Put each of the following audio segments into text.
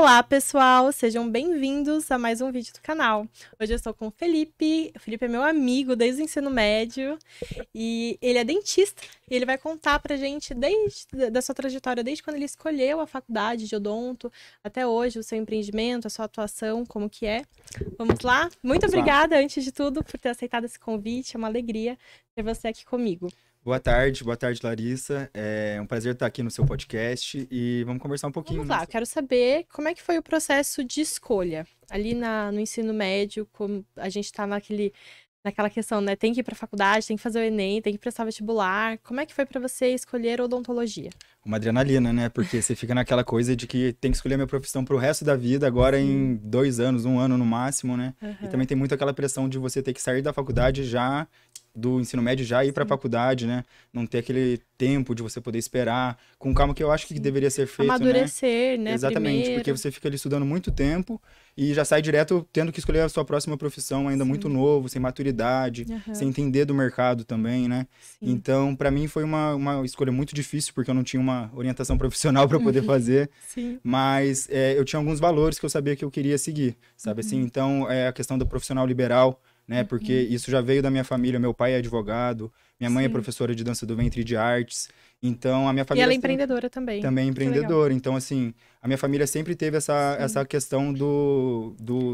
Olá, pessoal! Sejam bem-vindos a mais um vídeo do canal. Hoje eu estou com o Felipe. O Felipe é meu amigo desde o ensino médio e ele é dentista. E ele vai contar pra gente da sua trajetória, desde quando ele escolheu a faculdade de odonto até hoje, o seu empreendimento, a sua atuação, como que é. Vamos lá? Muito obrigada, antes de tudo, por ter aceitado esse convite. É uma alegria ter você aqui comigo. Boa tarde, Larissa. É um prazer estar aqui no seu podcast e vamos conversar um pouquinho. Vamos lá, eu quero saber como é que foi o processo de escolha. Ali no ensino médio, como a gente tá naquela questão, né? Tem que ir pra faculdade, tem que fazer o Enem, tem que prestar vestibular. Como é que foi pra você escolher odontologia? Uma adrenalina, né? Porque você fica naquela coisa de que tem que escolher a minha profissão pro resto da vida, agora em 2 anos, 1 ano no máximo, né? E também tem muito aquela pressão de você ter que sair da faculdade já, do ensino médio já ir para a faculdade, né? Não ter aquele tempo de você poder esperar com calma, que eu acho que deveria ser feito, amadurecer, né? Exatamente, primeiro. Porque você fica ali estudando muito tempo e já sai direto tendo que escolher a sua próxima profissão ainda muito novo, sem maturidade, sem entender do mercado também, né? Sim. Então, para mim foi uma escolha muito difícil, porque eu não tinha uma orientação profissional para poder fazer, mas eu tinha alguns valores que eu sabia que eu queria seguir, sabe assim? Então, a questão do profissional liberal, né? Porque isso já veio da minha família. Meu pai é advogado, minha mãe é professora de dança do ventre e de artes. Então, a minha família... E ela é empreendedora também. Também empreendedora. Então, assim, a minha família sempre teve essa questão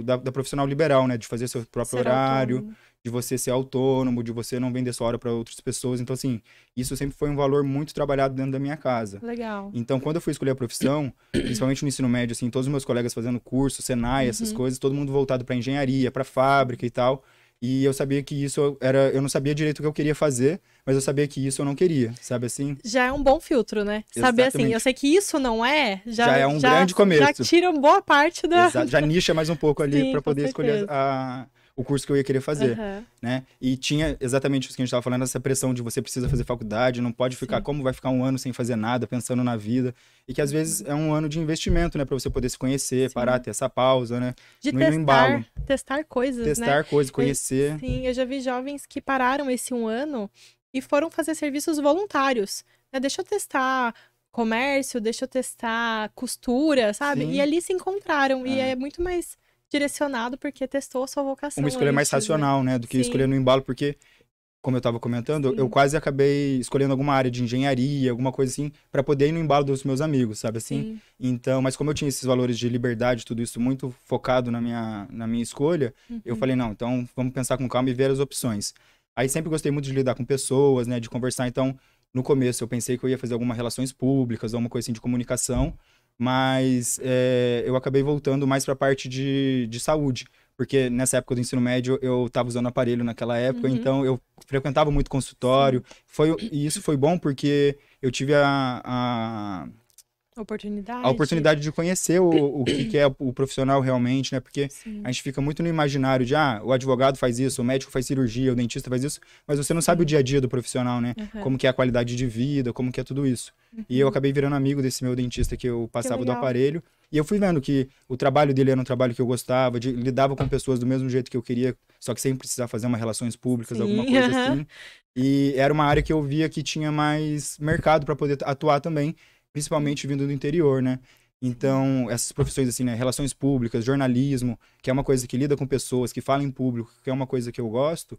da profissional liberal, né? De fazer seu próprio horário, autônomo. De você ser autônomo, de você não vender sua hora para outras pessoas. Então, assim, isso sempre foi um valor muito trabalhado dentro da minha casa. Legal. Então, quando eu fui escolher a profissão, principalmente no ensino médio, assim, todos os meus colegas fazendo curso, Senai, essas coisas, todo mundo voltado para engenharia, para fábrica e tal. E eu sabia que isso era... Eu não sabia direito o que eu queria fazer, mas eu sabia que isso eu não queria, sabe assim? Já é um bom filtro, né? Saber assim, eu sei que isso não é... Já é um grande começo. Já tira boa parte da... Exato, já nicha mais um pouco ali para poder escolher o curso que eu ia querer fazer, né? E tinha exatamente isso que a gente estava falando, essa pressão de você precisa fazer faculdade, não pode ficar, como vai ficar um ano sem fazer nada, pensando na vida, e que às vezes é um ano de investimento, né? Para você poder se conhecer, parar, ter essa pausa, né? De não ir no embalo. Testar coisas, né? Testar coisas, conhecer. Sim, eu já vi jovens que pararam esse 1 ano e foram fazer serviços voluntários, né? Deixa eu testar comércio, deixa eu testar costura, sabe? E ali se encontraram, e é muito mais direcionado porque testou a sua vocação. Uma escolha mais racional, né? Do que escolher no embalo, porque, como eu estava comentando, eu quase acabei escolhendo alguma área de engenharia, alguma coisa assim, para poder ir no embalo dos meus amigos, sabe assim? Então, mas como eu tinha esses valores de liberdade, tudo isso muito focado na minha escolha, eu falei, não, então vamos pensar com calma e ver as opções. Aí sempre gostei muito de lidar com pessoas, né? De conversar, então, no começo eu pensei que eu ia fazer algumas relações públicas, alguma coisa assim de comunicação, mas eu acabei voltando mais para a parte de saúde, porque nessa época do ensino médio eu estava usando aparelho naquela época, então eu frequentava muito consultório, e isso foi bom porque eu tive a oportunidade de conhecer o que é o profissional realmente, né? Porque a gente fica muito no imaginário de, o advogado faz isso, o médico faz cirurgia, o dentista faz isso, mas você não sabe o dia a dia do profissional, né? Como que é a qualidade de vida, como que é tudo isso. E eu acabei virando amigo desse meu dentista que eu passava do aparelho, e eu fui vendo que o trabalho dele era um trabalho que eu gostava, lidava com pessoas do mesmo jeito que eu queria, só que sem precisar fazer umas relações públicas, alguma coisa assim. E era uma área que eu via que tinha mais mercado para poder atuar também, principalmente vindo do interior, né? Então, essas profissões assim, né? Relações públicas, jornalismo, que é uma coisa que lida com pessoas, que fala em público, que é uma coisa que eu gosto,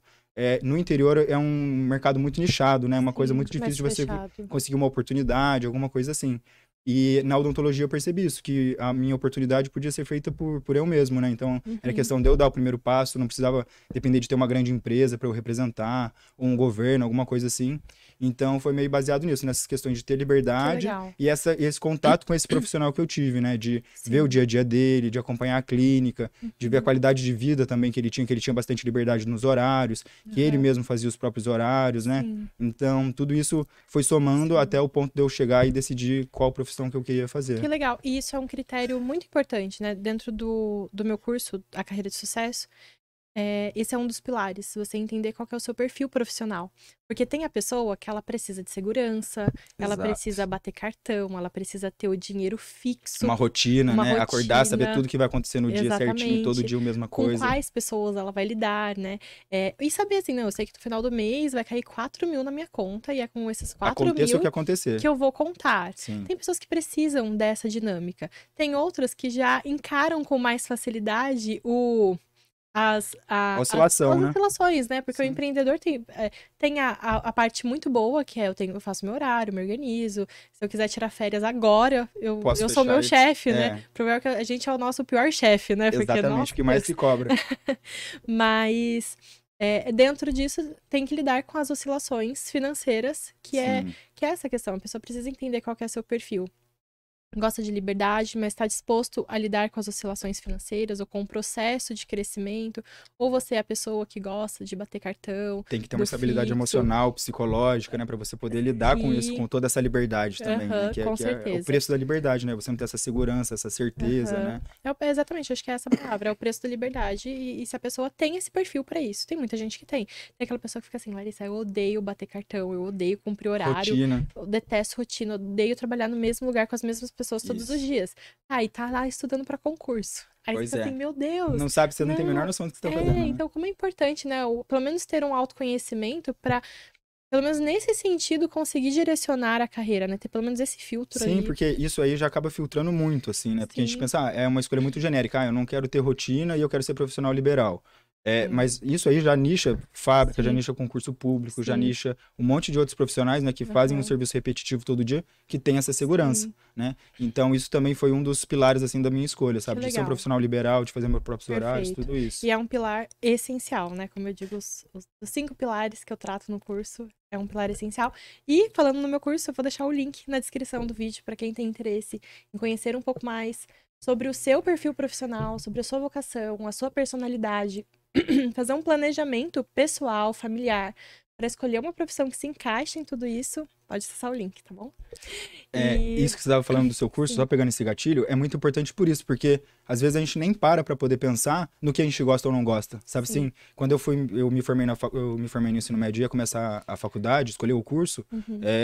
no interior é um mercado muito nichado, né? Uma coisa muito difícil de você conseguir uma oportunidade, alguma coisa assim. E na odontologia eu percebi isso, que a minha oportunidade podia ser feita por eu mesmo, né? Então, era questão de eu dar o primeiro passo, não precisava depender de ter uma grande empresa para eu representar, ou um governo, alguma coisa assim. Então, foi meio baseado nisso, nessas questões de ter liberdade e esse contato com esse profissional que eu tive, né? De ver o dia a dia dele, de acompanhar a clínica, de ver a qualidade de vida também que ele tinha bastante liberdade nos horários, que ele mesmo fazia os próprios horários, né? Então, tudo isso foi somando até o ponto de eu chegar e decidir qual profissão que eu queria fazer. Que legal. E isso é um critério muito importante, né? Dentro do meu curso, a Carreira de Sucesso, esse é um dos pilares, você entender qual que é o seu perfil profissional. Porque tem a pessoa que ela precisa de segurança, ela precisa bater cartão, ela precisa ter o dinheiro fixo. Uma rotina, né? Acordar, saber tudo que vai acontecer no dia certinho, todo dia a mesma coisa. Com quais pessoas ela vai lidar, né? E saber assim, não, eu sei que no final do mês vai cair 4 mil na minha conta e é com esses 4 Aconteça mil o que acontecer. que eu vou contar. Sim. Tem pessoas que precisam dessa dinâmica. Tem outras que já encaram com mais facilidade as oscilações, né? Porque o empreendedor tem a parte muito boa, que é eu faço meu horário, me organizo. Se eu quiser tirar férias agora, eu sou meu chefe, né? O problema é que a gente é o nosso pior chefe, né? Porque, exatamente, o que mais se cobra. Mas dentro disso tem que lidar com as oscilações financeiras, que é essa questão. A pessoa precisa entender qual que é o seu perfil. Gosta de liberdade, mas está disposto a lidar com as oscilações financeiras ou com o processo de crescimento, ou você é a pessoa que gosta de bater cartão. Tem que ter uma estabilidade emocional, psicológica, né, para você poder lidar com isso, com toda essa liberdade também, né, que é o preço da liberdade, né, você não ter essa segurança, essa certeza, né. Exatamente, acho que é essa palavra, é o preço da liberdade, e se a pessoa tem esse perfil para isso, tem muita gente que tem. Tem aquela pessoa que fica assim, Larissa, eu odeio bater cartão, eu odeio cumprir horário, rotina. Eu detesto rotina, eu odeio trabalhar no mesmo lugar com as mesmas pessoas todos os dias. E tá lá estudando para concurso. Aí você fica assim, meu Deus. Não sabe, você não tem a menor noção do que você tá fazendo. Né? Então, como é importante, né? Pelo menos ter um autoconhecimento para, pelo menos nesse sentido, conseguir direcionar a carreira, né? Ter pelo menos esse filtro ali. Sim, porque isso aí já acaba filtrando muito, assim, né? Porque a gente pensa, é uma escolha muito genérica. Eu não quero ter rotina e eu quero ser profissional liberal. Mas isso aí já nicha fábrica, já nicha concurso público, já nicha um monte de outros profissionais, né, que fazem um serviço repetitivo todo dia, que tem essa segurança, né? Então isso também foi um dos pilares, assim, da minha escolha, sabe? De ser um profissional liberal, de fazer meus próprios horários, tudo isso. E é um pilar essencial, né? Como eu digo, os 5 pilares que eu trato no curso é um pilar essencial. E falando no meu curso, eu vou deixar o link na descrição do vídeo para quem tem interesse em conhecer um pouco mais sobre o seu perfil profissional, sobre a sua vocação, a sua personalidade, fazer um planejamento pessoal, familiar, para escolher uma profissão que se encaixe em tudo isso. Pode acessar o link, tá bom? Isso que você estava falando do seu curso, só pegando esse gatilho, é muito importante por isso, porque às vezes a gente nem para poder pensar no que a gente gosta ou não gosta, sabe assim? Quando eu me formei no ensino médio e ia começar a faculdade, escolher o curso,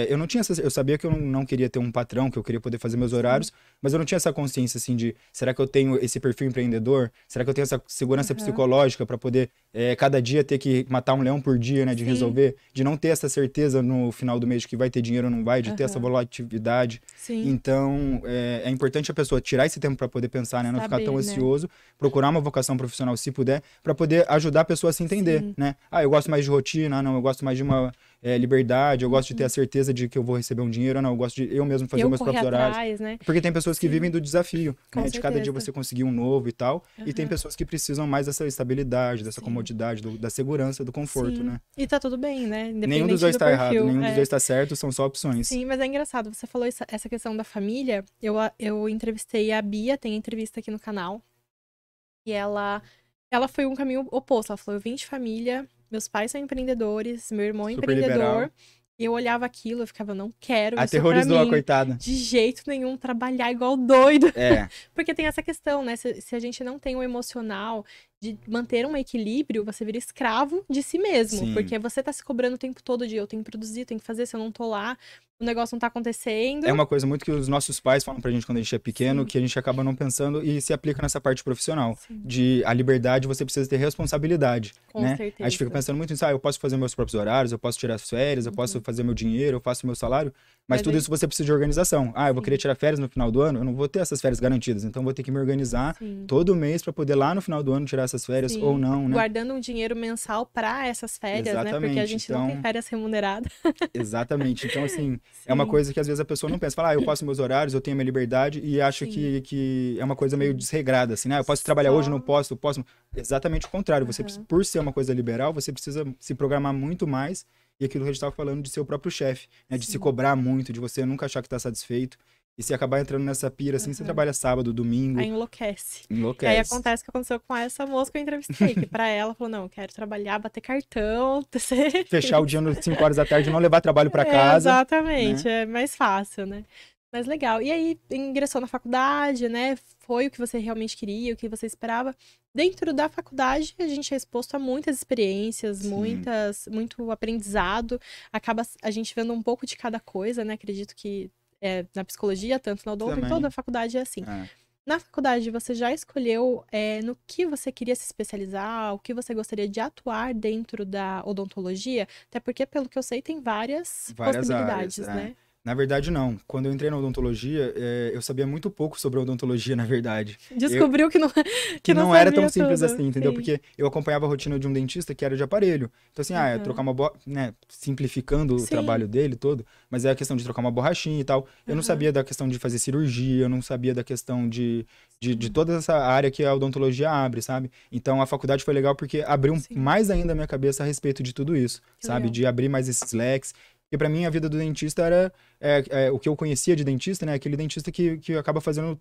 eu não tinha eu sabia que eu não queria ter um patrão, que eu queria poder fazer meus horários, mas eu não tinha essa consciência assim de, será que eu tenho esse perfil empreendedor? Será que eu tenho essa segurança psicológica para poder cada dia ter que matar um leão por dia, né, de resolver, de não ter essa certeza no final do mês de que vai ter dinheiro ou não vai, de ter essa volatilidade. Então, é importante a pessoa tirar esse tempo para poder pensar, né? Não ficar tão ansioso, procurar uma vocação profissional, se puder, para poder ajudar a pessoa a se entender, né? Eu gosto mais de rotina, não, eu gosto mais de uma liberdade, eu gosto de ter a certeza de que eu vou receber um dinheiro, não, eu gosto de eu mesmo fazer meus próprios horários. Né? Porque tem pessoas que vivem do desafio, né? De cada dia você conseguir um novo e tal, e tem pessoas que precisam mais dessa estabilidade, dessa comodidade, da segurança, do conforto, né? E tá tudo bem, né? Nenhum dos dois tá errado, nenhum dos dois tá certo, são só opções. Sim, mas é engraçado, você falou essa questão da família, eu entrevistei a Bia, tem entrevista aqui no canal, e ela foi um caminho oposto, ela falou, eu vim de família, meus pais são empreendedores, meu irmão é empreendedor, liberal. E eu olhava aquilo, eu ficava, não quero isso aterrorizou pra mim, a coitada. De jeito nenhum, trabalhar igual doido. Porque tem essa questão, né, se a gente não tem o emocional de manter um equilíbrio, você vira escravo de si mesmo. Porque você tá se cobrando o tempo todo de eu tenho que produzir, tenho que fazer, se eu não tô lá, o negócio não tá acontecendo. É uma coisa muito que os nossos pais falam pra gente quando a gente é pequeno, que a gente acaba não pensando e se aplica nessa parte profissional. De a liberdade, você precisa ter responsabilidade, Com né? certeza. A gente fica pensando muito nisso, eu posso fazer meus próprios horários, eu posso tirar as férias, eu posso fazer meu dinheiro, eu faço meu salário, mas tudo isso você precisa de organização. Eu vou querer tirar férias no final do ano, eu não vou ter essas férias garantidas, então eu vou ter que me organizar todo mês pra poder lá no final do ano tirar essas férias ou não, né? Guardando um dinheiro mensal para essas férias, né? Porque a gente não tem férias remuneradas. Exatamente. Então, assim, é uma coisa que às vezes a pessoa não pensa. Fala, eu faço meus horários, eu tenho minha liberdade e acho que é uma coisa meio desregrada, assim, né? Eu posso trabalhar hoje, não posso, eu posso. Exatamente o contrário. Você, por ser uma coisa liberal, você precisa se programar muito mais e aquilo que a gente estava falando de ser o próprio chefe, né? De se cobrar muito, de você nunca achar que está satisfeito. E se acabar entrando nessa pira, assim, você trabalha sábado, domingo. Aí enlouquece. E aí acontece o que aconteceu com essa moça que eu entrevistei, que pra ela falou, não, eu quero trabalhar, bater cartão, fechar o dia às 5 horas da tarde, não levar trabalho pra casa. Exatamente, né? É mais fácil, né? Mas legal. E aí, ingressou na faculdade, né? Foi o que você realmente queria, o que você esperava. Dentro da faculdade, a gente é exposto a muitas experiências, Sim. muito aprendizado. Acaba a gente vendo um pouco de cada coisa, né? Acredito que na psicologia, tanto na odonto, em toda a Também. faculdade é assim. É. Na faculdade, você já escolheu no que você queria se especializar, o que você gostaria de atuar dentro da odontologia? Até porque, pelo que eu sei, tem várias Várias áreas, possibilidades, né? Na verdade, não. Quando eu entrei na odontologia, eu sabia muito pouco sobre a odontologia, na verdade. Descobriu que não, Que que não não era tão sabia simples tudo. assim, entendeu? Sim. Porque eu acompanhava a rotina de um dentista que era de aparelho. Então, assim, é trocar Aham. uma né, simplificando o Sim. trabalho dele todo, mas é a questão de trocar uma borrachinha e tal. Eu não Aham. sabia da questão de fazer cirurgia, eu não sabia da questão de Sim. toda essa área que a odontologia abre, sabe? Então, a faculdade foi legal porque abriu Sim. mais ainda a minha cabeça a respeito de tudo isso, Que sabe? legal. De abrir mais esses leques. Porque pra mim a vida do dentista era o que eu conhecia de dentista, né? Aquele dentista que acaba fazendo,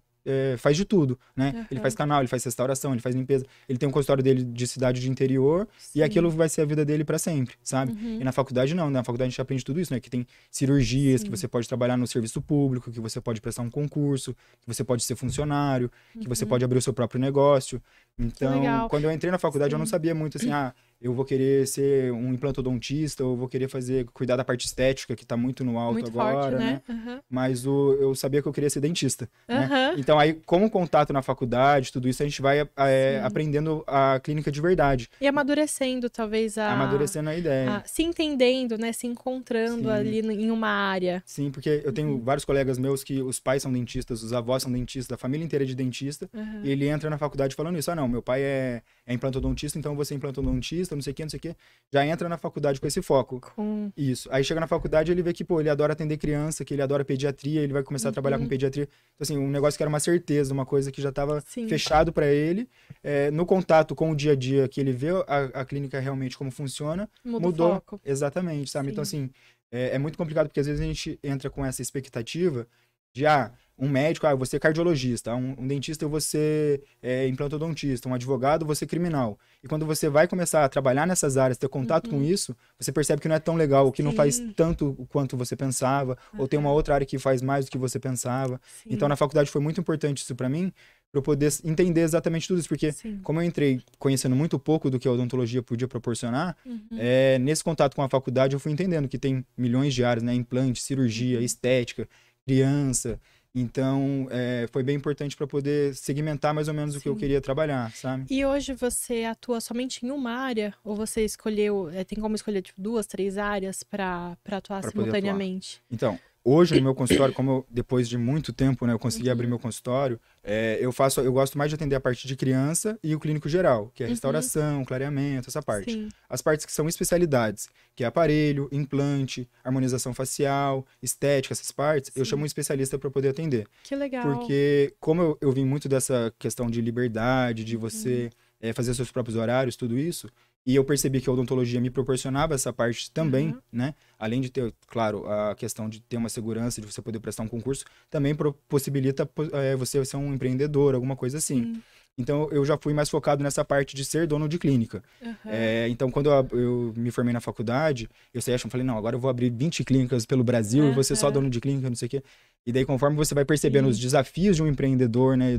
faz de tudo, né? Ele faz Aham. canal, ele faz restauração, ele faz limpeza, ele tem um consultório dele de cidade de interior e aquilo Sim. vai ser a vida dele pra sempre, sabe? E Uhum. na faculdade não, na faculdade a gente aprende tudo isso, né? Que tem cirurgias, que Sim. você pode trabalhar no serviço público, que você pode prestar um concurso, que você pode ser funcionário, que você Uhum. pode abrir o seu próprio negócio. Que Então, legal. quando eu entrei na faculdade, eu não Sim. sabia muito assim, eu vou querer ser um implantodontista, ou vou querer cuidar da parte estética, que tá muito no alto Muito forte, agora, né? né? Aham. Mas eu sabia que eu queria ser dentista, né? Aham. Então aí, como contato na faculdade, tudo isso, a gente vai Sim. aprendendo a clínica de verdade, E amadurecendo, talvez, amadurecendo a ideia. se entendendo, né? Se encontrando Sim, ali em uma área. sim, porque eu tenho Uhum. vários colegas meus que os pais são dentistas, os avós são dentistas, a família inteira é de dentista, e Aham. ele entra na faculdade falando isso, não, meu pai é implantodontista, então eu vou ser implantodontista, não sei o que, não sei o que. Já entra na faculdade com esse foco. Com... Isso. Aí chega na faculdade ele vê que, pô, ele adora atender criança, que ele adora pediatria, ele vai começar a trabalhar com Uhum. pediatria. Então, assim, um negócio que era uma certeza, uma coisa que já estava Sim. fechado para ele. No contato com o dia a dia, que ele vê a clínica realmente como funciona, Muda o mudou. foco. Exatamente, sabe? Então, Sim. assim, é muito complicado porque às vezes a gente entra com essa expectativa de, um médico, eu vou ser cardiologista, um dentista, eu vou ser implantodontista, um advogado, eu vou ser criminal. E quando você vai começar a trabalhar nessas áreas, ter contato com Uhum. isso, você percebe que não é tão legal, ou que não faz Sim. tanto o quanto você pensava, ou tem uma Aham. outra área que faz mais do que você pensava. Então, Sim. na faculdade foi muito importante isso para mim, para eu poder entender exatamente tudo isso, porque Sim. como eu entrei conhecendo muito pouco do que a odontologia podia proporcionar, Uhum. nesse contato com a faculdade eu fui entendendo que tem milhões de áreas, né? Implante, cirurgia, Uhum. estética, criança. Então, foi bem importante para poder segmentar mais ou menos o que eu Sim. queria trabalhar, sabe? E hoje você atua somente em uma área? Ou você escolheu, tem como escolher tipo, 2, 3 áreas para atuar Para poder atuar. simultaneamente? Então, hoje no meu consultório, como depois de muito tempo, né, eu consegui abrir Uhum. meu consultório, eu gosto mais de atender a parte de criança e o clínico geral, que é Uhum. restauração, clareamento, essa parte. Sim. As partes que são especialidades, que é aparelho, implante, harmonização facial, estética, essas partes, eu chamo um Sim. especialista para poder atender. Que legal. Porque como eu vim muito dessa questão de liberdade, de Uhum. você fazer seus próprios horários, tudo isso, e eu percebi que a odontologia me proporcionava essa parte também, Aham. né? Além de ter, claro, a questão de ter uma segurança, de você poder prestar um concurso, também possibilita você ser um empreendedor, alguma coisa assim. Sim. Então, eu já fui mais focado nessa parte de ser dono de clínica. Aham. Então, quando eu me formei na faculdade, eu saí achando, falei, não, agora eu vou abrir 20 clínicas pelo Brasil e vou ser só Aham. dono de clínica, não sei o quê. E daí, conforme você vai percebendo os Sim. desafios de um empreendedor, né,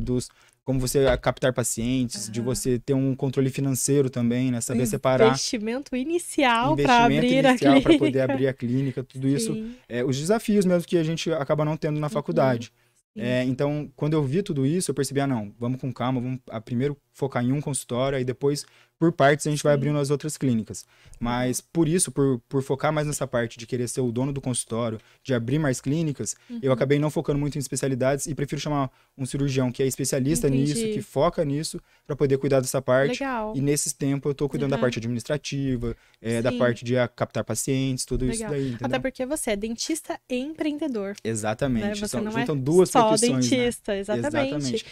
como você captar pacientes, de Aham. você ter um controle financeiro também, né, O saber separar investimento inicial para investimento abrir a inicial para poder clínica. abrir a clínica, tudo isso, Sim. os desafios mesmo que a gente acaba não tendo na Uhum. faculdade. Sim. Então, quando eu vi tudo isso, eu percebi, não, vamos com calma, vamos primeiro focar em um consultório, aí depois, por partes, a gente vai Sim. abrindo as outras clínicas. Legal. Mas, por isso, por focar mais nessa parte de querer ser o dono do consultório, de abrir mais clínicas, eu Uhum. acabei não focando muito em especialidades e prefiro chamar um cirurgião que é especialista nisso, que Entendi. foca nisso, para poder cuidar dessa parte. Legal. E nesses tempos eu tô cuidando da Aham. parte administrativa, da Sim. parte de captar pacientes, tudo isso Legal. daí, Até entendeu? porque você é dentista e empreendedor, né? Exatamente. Você não é Juntam duas só profissões, né? dentista, exatamente. Exatamente.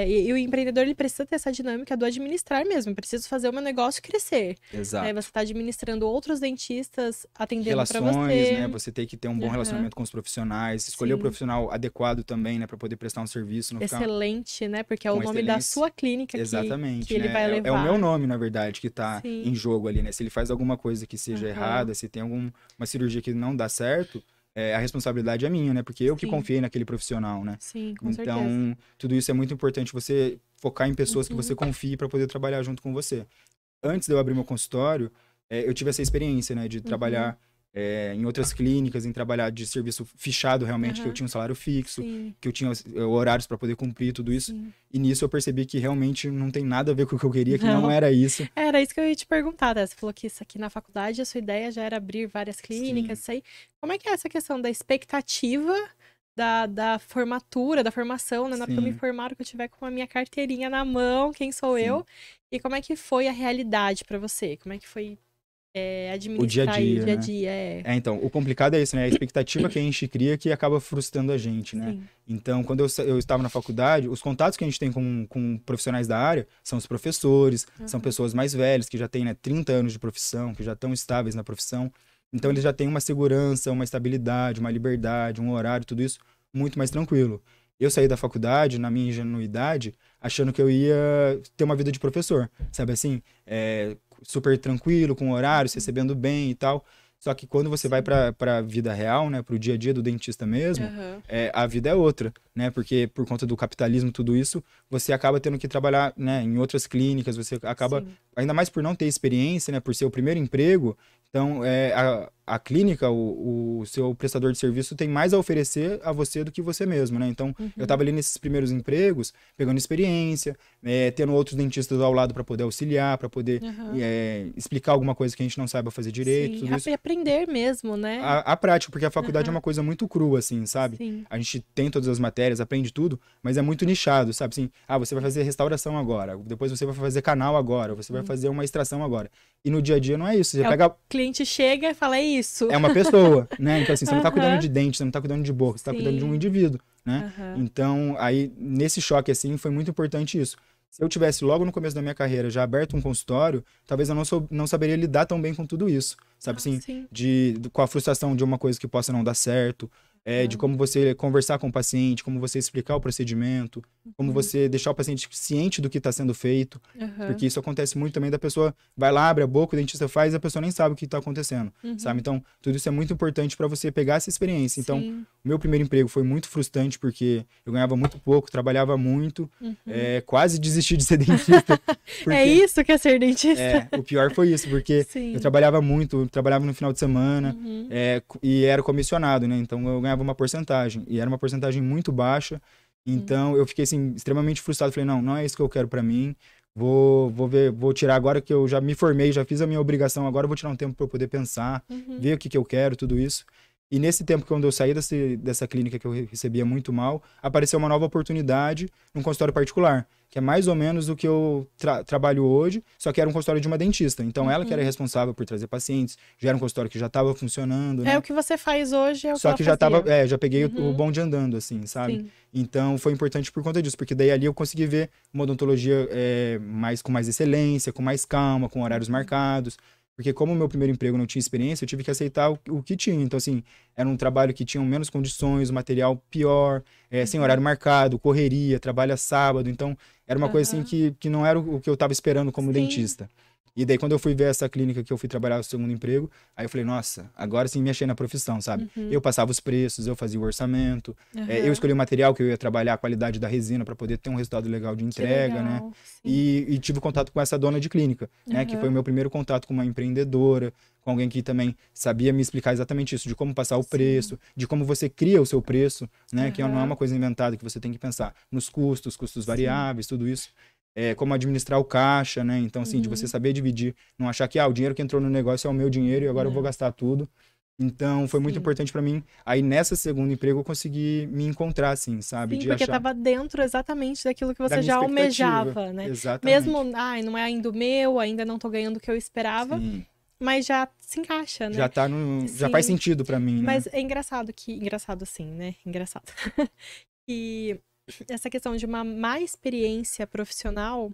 E o empreendedor, ele precisa ter essa dinâmica do administrar mesmo. Preciso fazer o meu negócio crescer. Aí você Exato. está administrando outros dentistas atendendo para Relações, né? você. Você tem que ter um bom Aham. relacionamento com os profissionais, escolher o Sim. profissional adequado também, né, para poder prestar um serviço, não ficar Excelente, né? Porque é o com nome da excelência. sua clínica que Exatamente, ele vai né? É o meu levar. nome, na verdade, que tá Sim. em jogo ali, né? Se ele faz alguma coisa que seja Aham. errada, se tem alguma cirurgia que não dá certo, a responsabilidade é minha, né? Porque eu que Sim. confiei naquele profissional, né? Sim, com Então, certeza. tudo isso é muito importante, você focar em pessoas que você confie para poder trabalhar junto com você. Antes de eu abrir meu consultório, eu tive essa experiência, né? De trabalhar em outras clínicas, em trabalhar de serviço fichado realmente, que eu tinha um salário fixo, Sim. que eu tinha horários para poder cumprir, tudo isso. Sim. E nisso eu percebi que realmente não tem nada a ver com o que eu queria, que não era isso. Era isso que eu ia te perguntar, né? Você falou que isso aqui na faculdade, a sua ideia já era abrir várias clínicas, Sim. isso aí. Como é que é essa questão da expectativa da formatura, da formação, né? Na hora que eu me Sim. formar, que eu tiver com a minha carteirinha na mão, quem sou Sim. eu? E como é que foi a realidade pra você? Como é que foi O dia a administrar aí o dia, dia a né? dia? Então, o complicado é isso, né? A expectativa que a gente cria que acaba frustrando a gente, né? Sim. Então, quando eu estava na faculdade, os contatos que a gente tem com profissionais da área são os professores, são pessoas mais velhas, que já têm, né, 30 anos de profissão, que já estão estáveis na profissão. Então, eles já têm uma segurança, uma estabilidade, uma liberdade, um horário, tudo isso muito mais tranquilo. Eu saí da faculdade, na minha ingenuidade, achando que eu ia ter uma vida de professor, sabe assim? Super tranquilo, com horários, recebendo bem e tal. Só que quando você vai para a vida real, né, para o dia a dia do dentista mesmo, a vida é outra, né? Porque por conta do capitalismo, tudo isso, você acaba tendo que trabalhar, né, em outras clínicas, você acaba, ainda mais por não ter experiência, né, por ser o primeiro emprego, então a clínica, o seu prestador de serviço tem mais a oferecer a você do que você mesmo, né? Então, eu estava ali nesses primeiros empregos, pegando experiência, tendo outros dentistas ao lado para poder auxiliar, para poder explicar alguma coisa que a gente não saiba fazer direito, tudo isso. E aprender mesmo, né? A prática, porque a faculdade é uma coisa muito crua, assim, sabe? Sim. A gente tem todas as matérias, aprende tudo, mas é muito nichado, sabe? Assim, você vai fazer restauração agora, depois você vai fazer canal agora, você vai fazer uma extração agora. E no dia a dia não é isso. Você pega... O cliente chega e fala, é isso. É uma pessoa, né? Então, assim, você não tá cuidando de dente, você não tá cuidando de boca, você tá cuidando de um indivíduo, né? Então, aí, nesse choque, assim, foi muito importante isso. Se eu tivesse logo no começo da minha carreira já aberto um consultório, talvez eu não saberia lidar tão bem com tudo isso, sabe assim? Com a frustração de uma coisa que possa não dar certo, de como você conversar com o paciente, como você explicar o procedimento, como você deixar o paciente ciente do que está sendo feito, porque isso acontece muito também da pessoa vai lá, abre a boca, o dentista faz e a pessoa nem sabe o que está acontecendo, sabe? Então, tudo isso é muito importante para você pegar essa experiência. Então, o meu primeiro emprego foi muito frustrante porque eu ganhava muito pouco, trabalhava muito, quase desisti de ser dentista. Porque... É isso que é ser dentista? O pior foi isso, porque eu trabalhava muito, trabalhava no final de semana, e era comissionado, né? Então, eu ganhava uma porcentagem, e era uma porcentagem muito baixa. Então, eu fiquei, assim, extremamente frustrado. Falei, não é isso que eu quero pra mim. Vou tirar agora que eu já me formei, já fiz a minha obrigação, agora eu vou tirar um tempo pra eu poder pensar, ver o que eu quero, tudo isso. E nesse tempo, quando eu saí dessa clínica que eu recebia muito mal, apareceu uma nova oportunidade num consultório particular, que é mais ou menos o que eu trabalho hoje, só que era um consultório de uma dentista. Então, ela que era responsável por trazer pacientes, já era um consultório que já estava funcionando, né? O que você faz hoje, é o só que já fazia. tava, já peguei o bonde andando, assim, sabe? Sim. Então, foi importante por conta disso, porque daí ali eu consegui ver uma odontologia com mais excelência, com mais calma, com horários marcados. Porque como o meu primeiro emprego não tinha experiência, eu tive que aceitar o que tinha. Então, assim, era um trabalho que tinha menos condições, o material pior, sem horário marcado, correria, trabalha sábado. Então, era uma coisa assim que não era o que eu estava esperando como dentista. E daí, quando eu fui ver essa clínica que eu fui trabalhar o segundo emprego, aí eu falei, nossa, agora sim me achei na profissão, sabe? Eu passava os preços, eu fazia o orçamento, eu escolhi o material que eu ia trabalhar, a qualidade da resina para poder ter um resultado legal de entrega, né? E tive contato com essa dona de clínica, né? Que foi o meu primeiro contato com uma empreendedora, com alguém que também sabia me explicar exatamente isso, de como passar o preço, de como você cria o seu preço, né? Que não é uma coisa inventada, que você tem que pensar nos custos variáveis, tudo isso. Como administrar o caixa, né? Então, assim, de você saber dividir, não achar que o dinheiro que entrou no negócio é o meu dinheiro e agora eu vou gastar tudo. Então, foi muito importante pra mim. Aí, nessa segunda emprego, eu consegui me encontrar, assim, sabe? Sim, porque tava dentro exatamente daquilo que você já almejava, né? Exatamente. Mesmo, não é ainda o meu, ainda não tô ganhando o que eu esperava, mas já se encaixa, né? Já tá já faz sentido pra mim, né? Mas é engraçado assim, né? Engraçado. E essa questão de uma má experiência profissional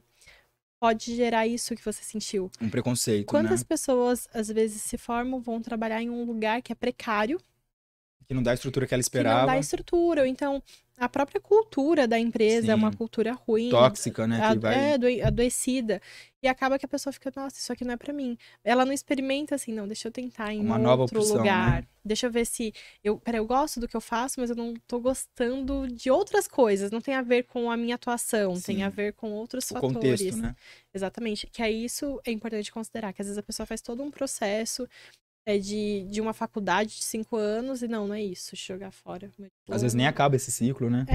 pode gerar isso que você sentiu. Um preconceito, Quantas né? pessoas, às vezes, se formam, vão trabalhar em um lugar que é precário, Que não dá a estrutura que ela que não esperava. dá estrutura. Ou então, a própria cultura da empresa é uma Sim. cultura ruim. Tóxica, né? Que vai... Adoecida. E acaba que a pessoa fica, nossa, isso aqui não é pra mim. Ela não experimenta assim, não, deixa eu tentar em Uma um nova outro opção, lugar. né? Deixa eu ver se... eu gosto do que eu faço, mas eu não tô gostando de outras coisas. Não tem a ver com a minha atuação, tem a Sim. ver com outros O fatores. contexto, né? Exatamente. Que aí isso é importante considerar, que às vezes a pessoa faz todo um processo de uma faculdade de 5 anos e não é isso, deixa eu jogar fora. meu Às vezes nem diploma. acaba esse ciclo, né?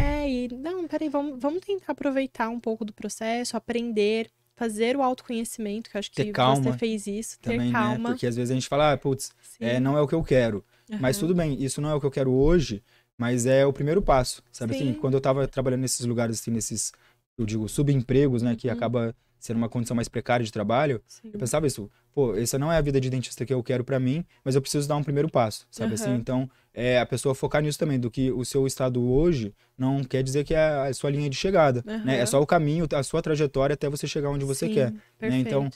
Não, peraí, vamos tentar aproveitar um pouco do processo, aprender, fazer o autoconhecimento, que eu acho Ter que você calma fez isso, ter também, né? calma. Porque às vezes a gente fala, putz, Sim. não é o que eu quero. Mas Aham. tudo bem, isso não é o que eu quero hoje, mas é o primeiro passo, sabe assim? Sim. Quando eu tava trabalhando nesses lugares, assim, nesses, eu digo, subempregos, né? Que Uhum. acaba sendo uma condição mais precária de trabalho, Sim. eu pensava isso, pô, essa não é a vida de dentista que eu quero pra mim, mas eu preciso dar um primeiro passo, sabe assim? Aham. Então, a pessoa focar nisso também, do que o seu estado hoje não quer dizer que é a sua linha de chegada, né? É Aham. só o caminho, a sua trajetória até você chegar onde você Sim, quer, né? perfeito. Então,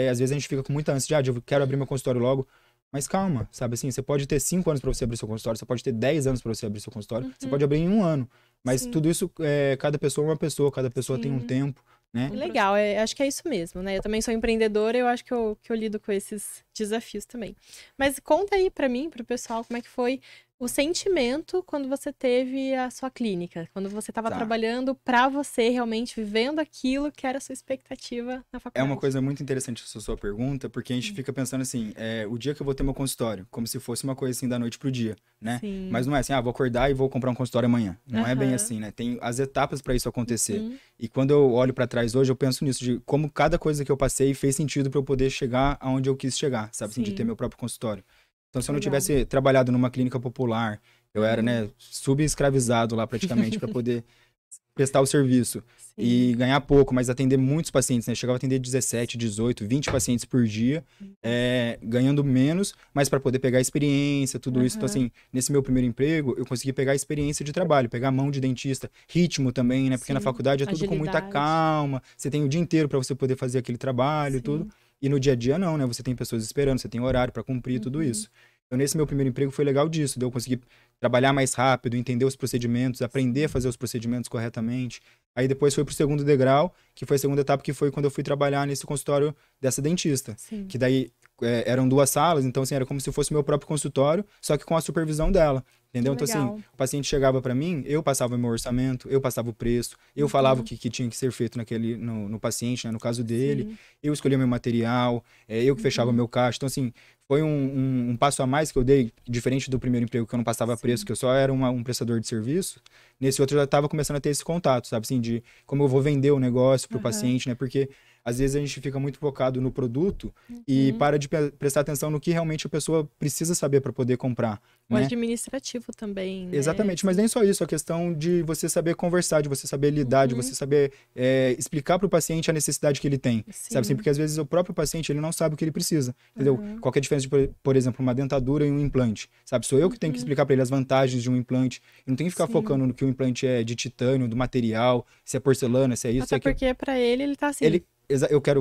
às vezes a gente fica com muita ansiedade, eu quero abrir meu consultório logo, mas calma, sabe assim? Você pode ter 5 anos para você abrir seu consultório, você pode ter 10 anos para você abrir seu consultório, você pode abrir em 1 ano. Mas Sim. tudo isso, cada pessoa é uma pessoa, cada pessoa tem um Sim. tempo, né? Legal, acho que é isso mesmo, né? Eu também sou empreendedora e eu acho que eu lido com esses desafios também. Mas conta aí pra mim, pro pessoal, como é que foi o sentimento quando você teve a sua clínica, quando você estava Tá. trabalhando pra você, realmente vivendo aquilo que era a sua expectativa na É faculdade. uma coisa muito interessante essa sua pergunta, porque a gente fica pensando assim, o dia que eu vou ter meu consultório, como se fosse uma coisa assim da noite pro dia, né? Sim. Mas não é assim, vou acordar e vou comprar um consultório amanhã. Não é bem Aham. assim, né? Tem as etapas para isso acontecer. Uhum. E quando eu olho para trás hoje, eu penso nisso, de como cada coisa que eu passei fez sentido para eu poder chegar aonde eu quis chegar, sabe? Assim, de ter Sim. meu próprio consultório. Então, se eu não Legal. tivesse trabalhado numa clínica popular, eu era, né, subescravizado lá praticamente para poder prestar o serviço e ganhar pouco, mas atender muitos pacientes, né? Chegava a atender 17, 18, 20 pacientes por dia, ganhando menos, mas para poder pegar experiência, tudo isso. Então, assim, nesse meu primeiro emprego, eu consegui pegar a experiência de trabalho, pegar a mão de dentista, ritmo também, né? Porque na Sim. faculdade é tudo com muita Agilidade. calma, você tem o dia inteiro para você poder fazer aquele trabalho e tudo. E no dia a dia não, né? Você tem pessoas esperando, você tem horário para cumprir, tudo isso. Então, nesse meu primeiro emprego foi legal disso, de eu conseguir trabalhar mais rápido, entender os procedimentos, aprender a fazer os procedimentos corretamente. Aí depois foi pro segundo degrau, que foi a segunda etapa, que foi quando eu fui trabalhar nesse consultório dessa dentista. Sim. Que daí eram 2 salas, então assim, era como se fosse meu próprio consultório, só que com a supervisão dela. Entendeu? Então, Legal. assim, o paciente chegava para mim, eu passava o meu orçamento, eu passava o preço, eu falava o que tinha que ser feito no paciente, né, no caso dele, Sim. eu escolhia meu material, eu que fechava o meu caixa. Então, assim, foi um passo a mais que eu dei, diferente do primeiro emprego, que eu não passava preço, que eu só era um prestador de serviço. Nesse outro eu já estava começando a ter esse contato, sabe? Assim, de como eu vou vender o negócio pro paciente, né? Porque às vezes a gente fica muito focado no produto e para de prestar atenção no que realmente a pessoa precisa saber para poder comprar. O Né? administrativo também, né? Exatamente, mas nem só isso, a questão de você saber conversar, de você saber lidar, de você saber explicar para o paciente a necessidade que ele tem, sabe assim? Porque às vezes o próprio paciente ele não sabe o que ele precisa, entendeu? Qual que é a diferença de, por exemplo, uma dentadura e um implante, sabe? Sou eu que tenho que explicar para ele as vantagens de um implante, eu não tenho que ficar focando no que o implante é de titânio, do material, se é porcelana, se é isso, se é Até aquilo. porque pra ele tá assim.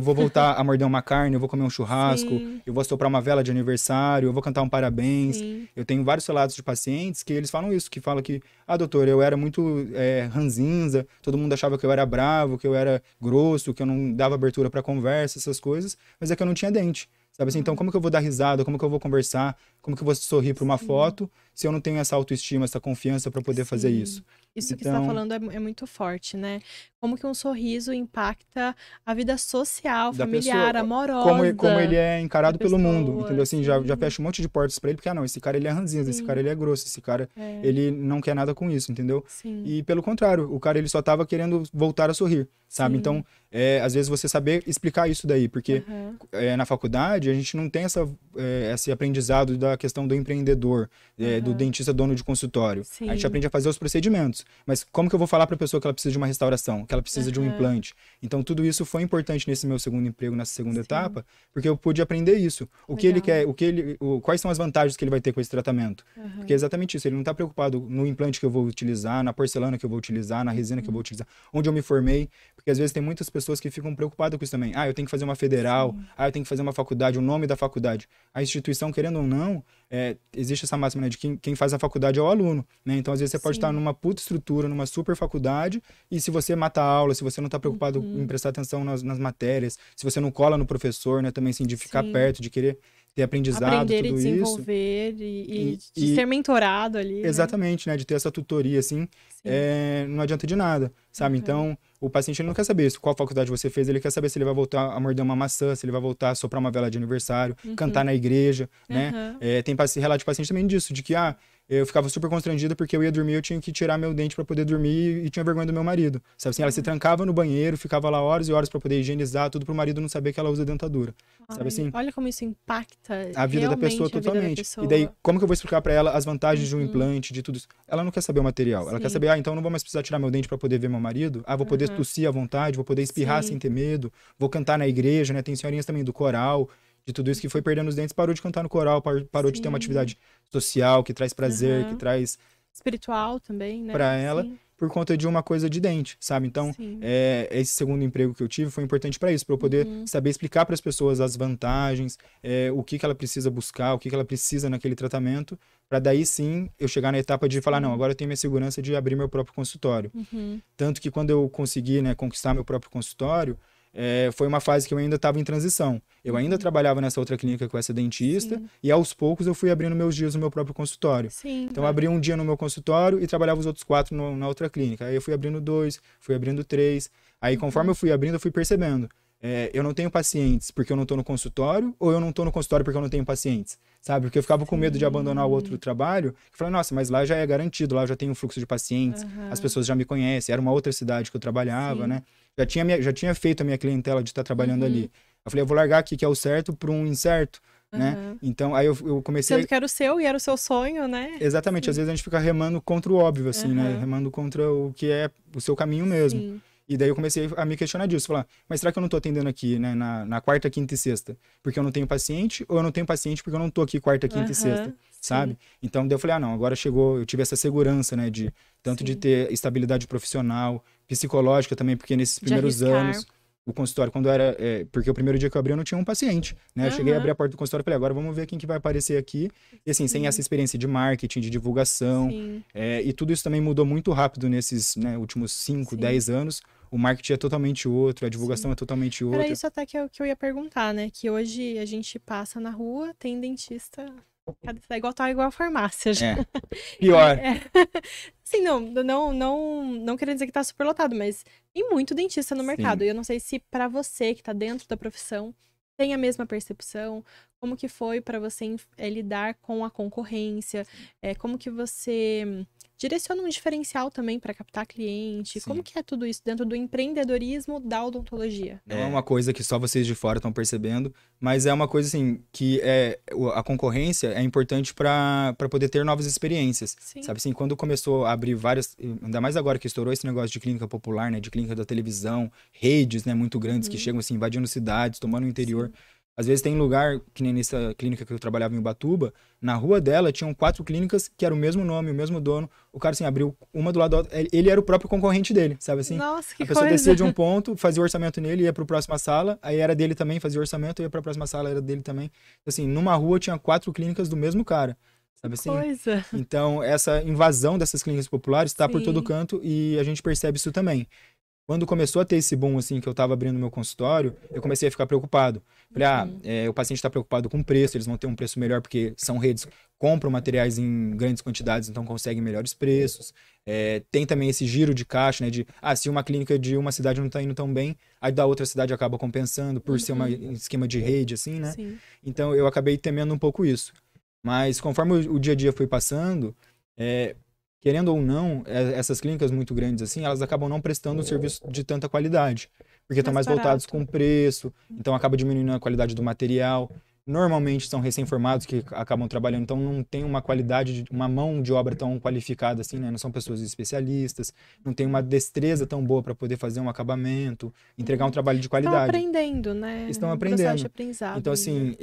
Vou voltar a morder uma carne, eu vou comer um churrasco, Sim. eu vou soprar uma vela de aniversário, eu vou cantar um parabéns. Sim. Eu tenho vários relatos de pacientes que eles falam isso, que falam que, doutor, eu era muito ranzinza, todo mundo achava que eu era bravo, que eu era grosso, que eu não dava abertura para conversa, essas coisas, mas é que eu não tinha dente. Sabe assim? Então, como que eu vou dar risada? Como que eu vou conversar? Como que eu vou sorrir para uma foto se eu não tenho essa autoestima, essa confiança para poder fazer isso? Isso que você está falando é muito forte, né? Como que um sorriso impacta a vida social, da familiar, pessoa, amorosa. como ele é encarado pelo mundo, entendeu? Assim, já sim. fecha um monte de portas para ele, porque, não, esse cara ele é ranzinza, esse cara ele é grosso, esse cara ele não quer nada com isso, entendeu? Sim. E pelo contrário, o cara ele só tava querendo voltar a sorrir, sabe? Sim. Então, às vezes você saber explicar isso daí, porque na faculdade a gente não tem esse aprendizado da questão do empreendedor, do dentista dono de consultório. Sim. A gente aprende a fazer os procedimentos, mas como que eu vou falar para a pessoa que ela precisa de uma restauração, que ela precisa de um implante? Então, tudo isso foi importante nesse meu segundo emprego, nessa segunda etapa, porque eu pude aprender isso. O que ele quer, quais são as vantagens que ele vai ter com esse tratamento? Porque é exatamente isso, ele não está preocupado no implante que eu vou utilizar, na porcelana que eu vou utilizar, na resina que eu vou utilizar, onde eu me formei, porque às vezes tem muitas pessoas que ficam preocupadas com isso também. Eu tenho que fazer uma federal, eu tenho que fazer uma faculdade, o nome da faculdade. A instituição, querendo ou não, existe essa máxima, né, de quem faz a faculdade é o aluno, né? Então, às vezes, você pode estar numa puta estrutura, numa super faculdade, e se você mata a aula, se você não tá preocupado em prestar atenção nas matérias, se você não cola no professor, né, também, assim, de ficar perto, de querer ter aprendizado, aprender tudo e isso. desenvolver e de ser mentorado ali. Exatamente, né? De ter essa tutoria, assim, não adianta de nada, sabe? Então, o paciente ele não quer saber qual faculdade você fez, ele quer saber se ele vai voltar a morder uma maçã, se ele vai voltar a soprar uma vela de aniversário, cantar na igreja, né? Tem relato de paciente também disso, de que, eu ficava super constrangida porque eu ia dormir, eu tinha que tirar meu dente para poder dormir e tinha vergonha do meu marido, sabe assim? Ela se trancava no banheiro, ficava lá horas e horas para poder higienizar, tudo pro marido não saber que ela usa dentadura, sabe assim? Olha como isso impacta a vida da pessoa totalmente. E daí, como que eu vou explicar para ela as vantagens de um implante, de tudo isso? Ela não quer saber o material, ela quer saber, então eu não vou mais precisar tirar meu dente para poder ver meu marido, vou poder tossir à vontade, vou poder espirrar sem ter medo, vou cantar na igreja, né? Tem senhorinhas também do coral, de tudo isso que foi perdendo os dentes, parou de cantar no coral, parou de ter uma atividade social, que traz prazer, que traz... espiritual também, né? Pra ela, por conta de uma coisa de dente, sabe? Então, esse segundo emprego que eu tive foi importante para isso, para eu poder saber explicar para as pessoas as vantagens, o que ela precisa buscar, o que ela precisa naquele tratamento, para daí sim eu chegar na etapa de falar, não, agora eu tenho minha segurança de abrir meu próprio consultório. Tanto que quando eu consegui, né, conquistar meu próprio consultório, foi uma fase que eu ainda estava em transição. Eu ainda trabalhava nessa outra clínica com essa dentista e aos poucos eu fui abrindo meus dias no meu próprio consultório. Então eu abri um dia no meu consultório e trabalhava os outros 4 na outra clínica. Aí eu fui abrindo 2, fui abrindo 3. Aí conforme eu fui abrindo, eu fui percebendo. Eu não tenho pacientes porque eu não estou no consultório ou eu não estou no consultório porque eu não tenho pacientes, sabe? Porque eu ficava com medo de abandonar o outro trabalho. Eu falei, nossa, mas lá já é garantido, lá eu já tenho um fluxo de pacientes, as pessoas já me conhecem, era uma outra cidade que eu trabalhava, né? Já tinha feito a minha clientela de estar trabalhando ali. Eu falei, eu vou largar aqui que é o certo por um incerto, né? Então, aí eu comecei... Sendo que era o seu e era o seu sonho, né? Exatamente, às vezes a gente fica remando contra o óbvio, assim, né? Remando contra o que é o seu caminho mesmo. E daí eu comecei a me questionar disso, falar, mas será que eu não tô atendendo aqui, né, na quarta, quinta e sexta? Porque eu não tenho paciente, ou eu não tenho paciente porque eu não tô aqui quarta, quinta e sexta, sabe? Então, daí eu falei, não, agora chegou, eu tive essa segurança, né, de tanto de ter estabilidade profissional, psicológica também, porque nesses primeiros anos, o consultório, quando era, porque o primeiro dia que eu abri eu não tinha um paciente, né? Eu cheguei a abrir a porta do consultório e falei, agora vamos ver quem que vai aparecer aqui. E assim, sem essa experiência de marketing, de divulgação, e tudo isso também mudou muito rápido nesses, né, últimos 5, 10 anos. O marketing é totalmente outro, a divulgação é totalmente outra. Era isso até que eu ia perguntar, né? Que hoje a gente passa na rua, tem dentista... Tá igual a farmácia já. Pior. Sim, não querendo dizer que tá super lotado, mas tem muito dentista no mercado. E eu não sei se pra você que tá dentro da profissão tem a mesma percepção. Como que foi pra você lidar com a concorrência? Como que você direciona um diferencial também para captar cliente? Como que é tudo isso dentro do empreendedorismo da odontologia? Não é uma coisa que só vocês de fora estão percebendo, mas é uma coisa assim, que a concorrência é importante para poder ter novas experiências. Sabe assim, quando começou a abrir várias, ainda mais agora que estourou esse negócio de clínica popular, né, de clínica da televisão, redes, né, muito grandes que chegam assim, invadindo cidades, tomando o interior. Às vezes tem lugar, que nem nessa clínica que eu trabalhava em Ubatuba, na rua dela tinham 4 clínicas que eram o mesmo nome, o mesmo dono. O cara, assim, abriu uma do lado da outra. Ele era o próprio concorrente dele, sabe assim? Nossa, que a pessoa coisa. descia de um ponto, fazia o orçamento nele, ia para a próxima sala, aí era dele também, fazia o orçamento, ia para a próxima sala, era dele também. Assim, numa rua tinha 4 clínicas do mesmo cara, sabe assim? Coisa. Então, essa invasão dessas clínicas populares está por todo canto e a gente percebe isso também. Quando começou a ter esse boom, assim, que eu tava abrindo meu consultório, eu comecei a ficar preocupado. Falei, o paciente tá preocupado com o preço, eles vão ter um preço melhor porque são redes que compram materiais em grandes quantidades, então conseguem melhores preços. Tem também esse giro de caixa, né, de, se uma clínica de uma cidade não tá indo tão bem, a da outra cidade acaba compensando por ser um esquema de rede, assim, né? Então, eu acabei temendo um pouco isso. Mas, conforme o dia a dia foi passando, querendo ou não, essas clínicas muito grandes assim, elas acabam não prestando um serviço de tanta qualidade, porque estão mais voltados com o preço, então acaba diminuindo a qualidade do material. Normalmente são recém-formados que acabam trabalhando, então não tem uma qualidade, uma mão de obra tão qualificada assim, né? Não são pessoas especialistas, não tem uma destreza tão boa para poder fazer um acabamento, entregar um trabalho de qualidade. Estão aprendendo, né? Estão aprendendo. De aprendizado. Então assim,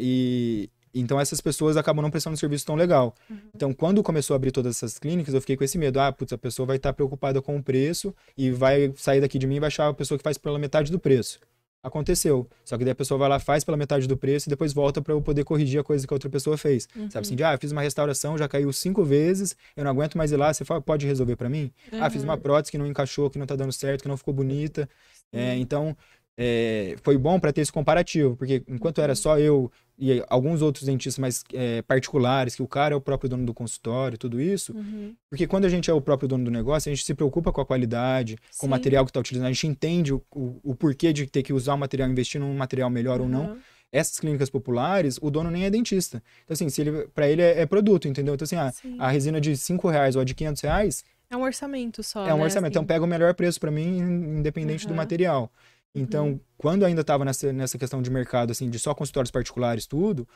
então essas pessoas acabam não prestando um serviço tão legal. Então, quando começou a abrir todas essas clínicas, eu fiquei com esse medo. A pessoa vai estar preocupada com o preço e vai sair daqui de mim e vai achar a pessoa que faz pela metade do preço. Aconteceu. Só que daí a pessoa vai lá, faz pela metade do preço e depois volta para eu poder corrigir a coisa que a outra pessoa fez. Sabe assim, eu fiz uma restauração, já caiu 5 vezes, eu não aguento mais ir lá, você fala, pode resolver para mim? Fiz uma prótese que não encaixou, que não tá dando certo, que não ficou bonita. Então, foi bom para ter esse comparativo, porque enquanto era só eu e alguns outros dentistas mais particulares, que o cara é o próprio dono do consultório, tudo isso, porque quando a gente é o próprio dono do negócio, a gente se preocupa com a qualidade, com o material que está utilizando, a gente entende o porquê de ter que usar o material, investir num material melhor ou não. Essas clínicas populares, o dono nem é dentista. Então, assim, para ele é produto, entendeu? Então, assim, a resina de R$5 ou a de R$500... É um orçamento só, É um orçamento. Assim. Então, pega o melhor preço para mim, independente do material. Então, quando ainda estava nessa questão de mercado, assim, de só consultórios particulares, tudo,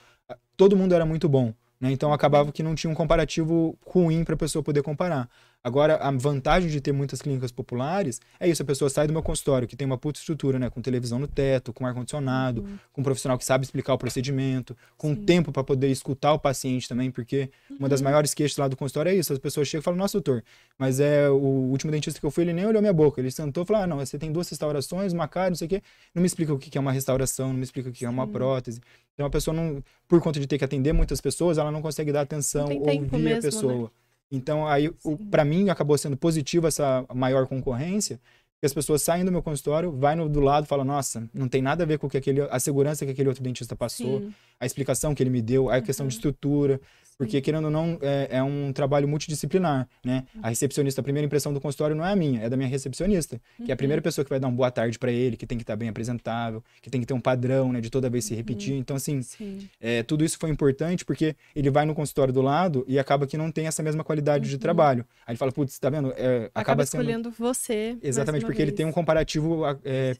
todo mundo era muito bom, né? Então, acabava que não tinha um comparativo ruim para a pessoa poder comparar. Agora, a vantagem de ter muitas clínicas populares é isso, a pessoa sai do meu consultório, que tem uma puta estrutura, né? Com televisão no teto, com ar-condicionado, com um profissional que sabe explicar o procedimento, com tempo para poder escutar o paciente também, porque uma das maiores queixas lá do consultório é isso, as pessoas chegam e falam, nossa, doutor, mas o último dentista que eu fui, ele nem olhou minha boca, ele sentou e falou, não, você tem 2 restaurações, uma cara, não sei o quê, não me explica o que é uma restauração, não me explica o que é uma prótese. Então, a pessoa não, por conta de ter que atender muitas pessoas, ela não consegue dar atenção, ouvir mesmo, a pessoa. Né? Então, aí, para mim, acabou sendo positivo essa maior concorrência, porque as pessoas saem do meu consultório, vai do lado e falam, nossa, não tem nada a ver com a segurança que aquele outro dentista passou, a explicação que ele me deu, a questão de estrutura, porque, querendo ou não, é um trabalho multidisciplinar, né? A recepcionista, a primeira impressão do consultório não é a minha, é da minha recepcionista, que é a primeira pessoa que vai dar uma boa tarde para ele, que tem que estar bem apresentável, que tem que ter um padrão, né, de toda vez se repetir. Então, assim, tudo isso foi importante porque ele vai no consultório do lado e acaba que não tem essa mesma qualidade de trabalho. Aí ele fala, putz, tá vendo? Acaba escolhendo você. Exatamente, porque ele tem um comparativo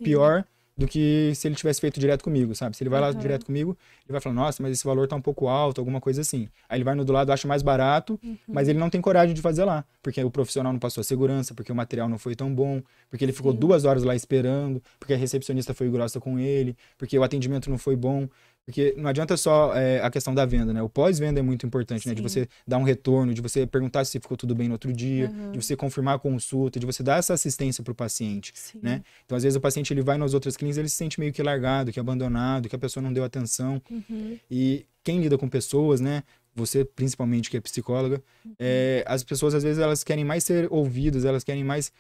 pior do que se ele tivesse feito direto comigo, sabe? Se ele vai lá direto comigo, ele vai falar, nossa, mas esse valor tá um pouco alto, alguma coisa assim. Aí ele vai no do lado, acha mais barato, mas ele não tem coragem de fazer lá, porque o profissional não passou a segurança, porque o material não foi tão bom, porque ele ficou 2 horas lá esperando, porque a recepcionista foi grossa com ele, porque o atendimento não foi bom. Porque não adianta só a questão da venda, né? O pós-venda é muito importante, né? De você dar um retorno, de você perguntar se ficou tudo bem no outro dia, de você confirmar a consulta, de você dar essa assistência para o paciente, né? Então, às vezes, o paciente ele vai nas outras clínicas, ele se sente meio que largado, que abandonado, que a pessoa não deu atenção. E quem lida com pessoas, né? Você, principalmente, que é psicóloga, as pessoas, às vezes, elas querem mais ser ouvidas, elas querem mais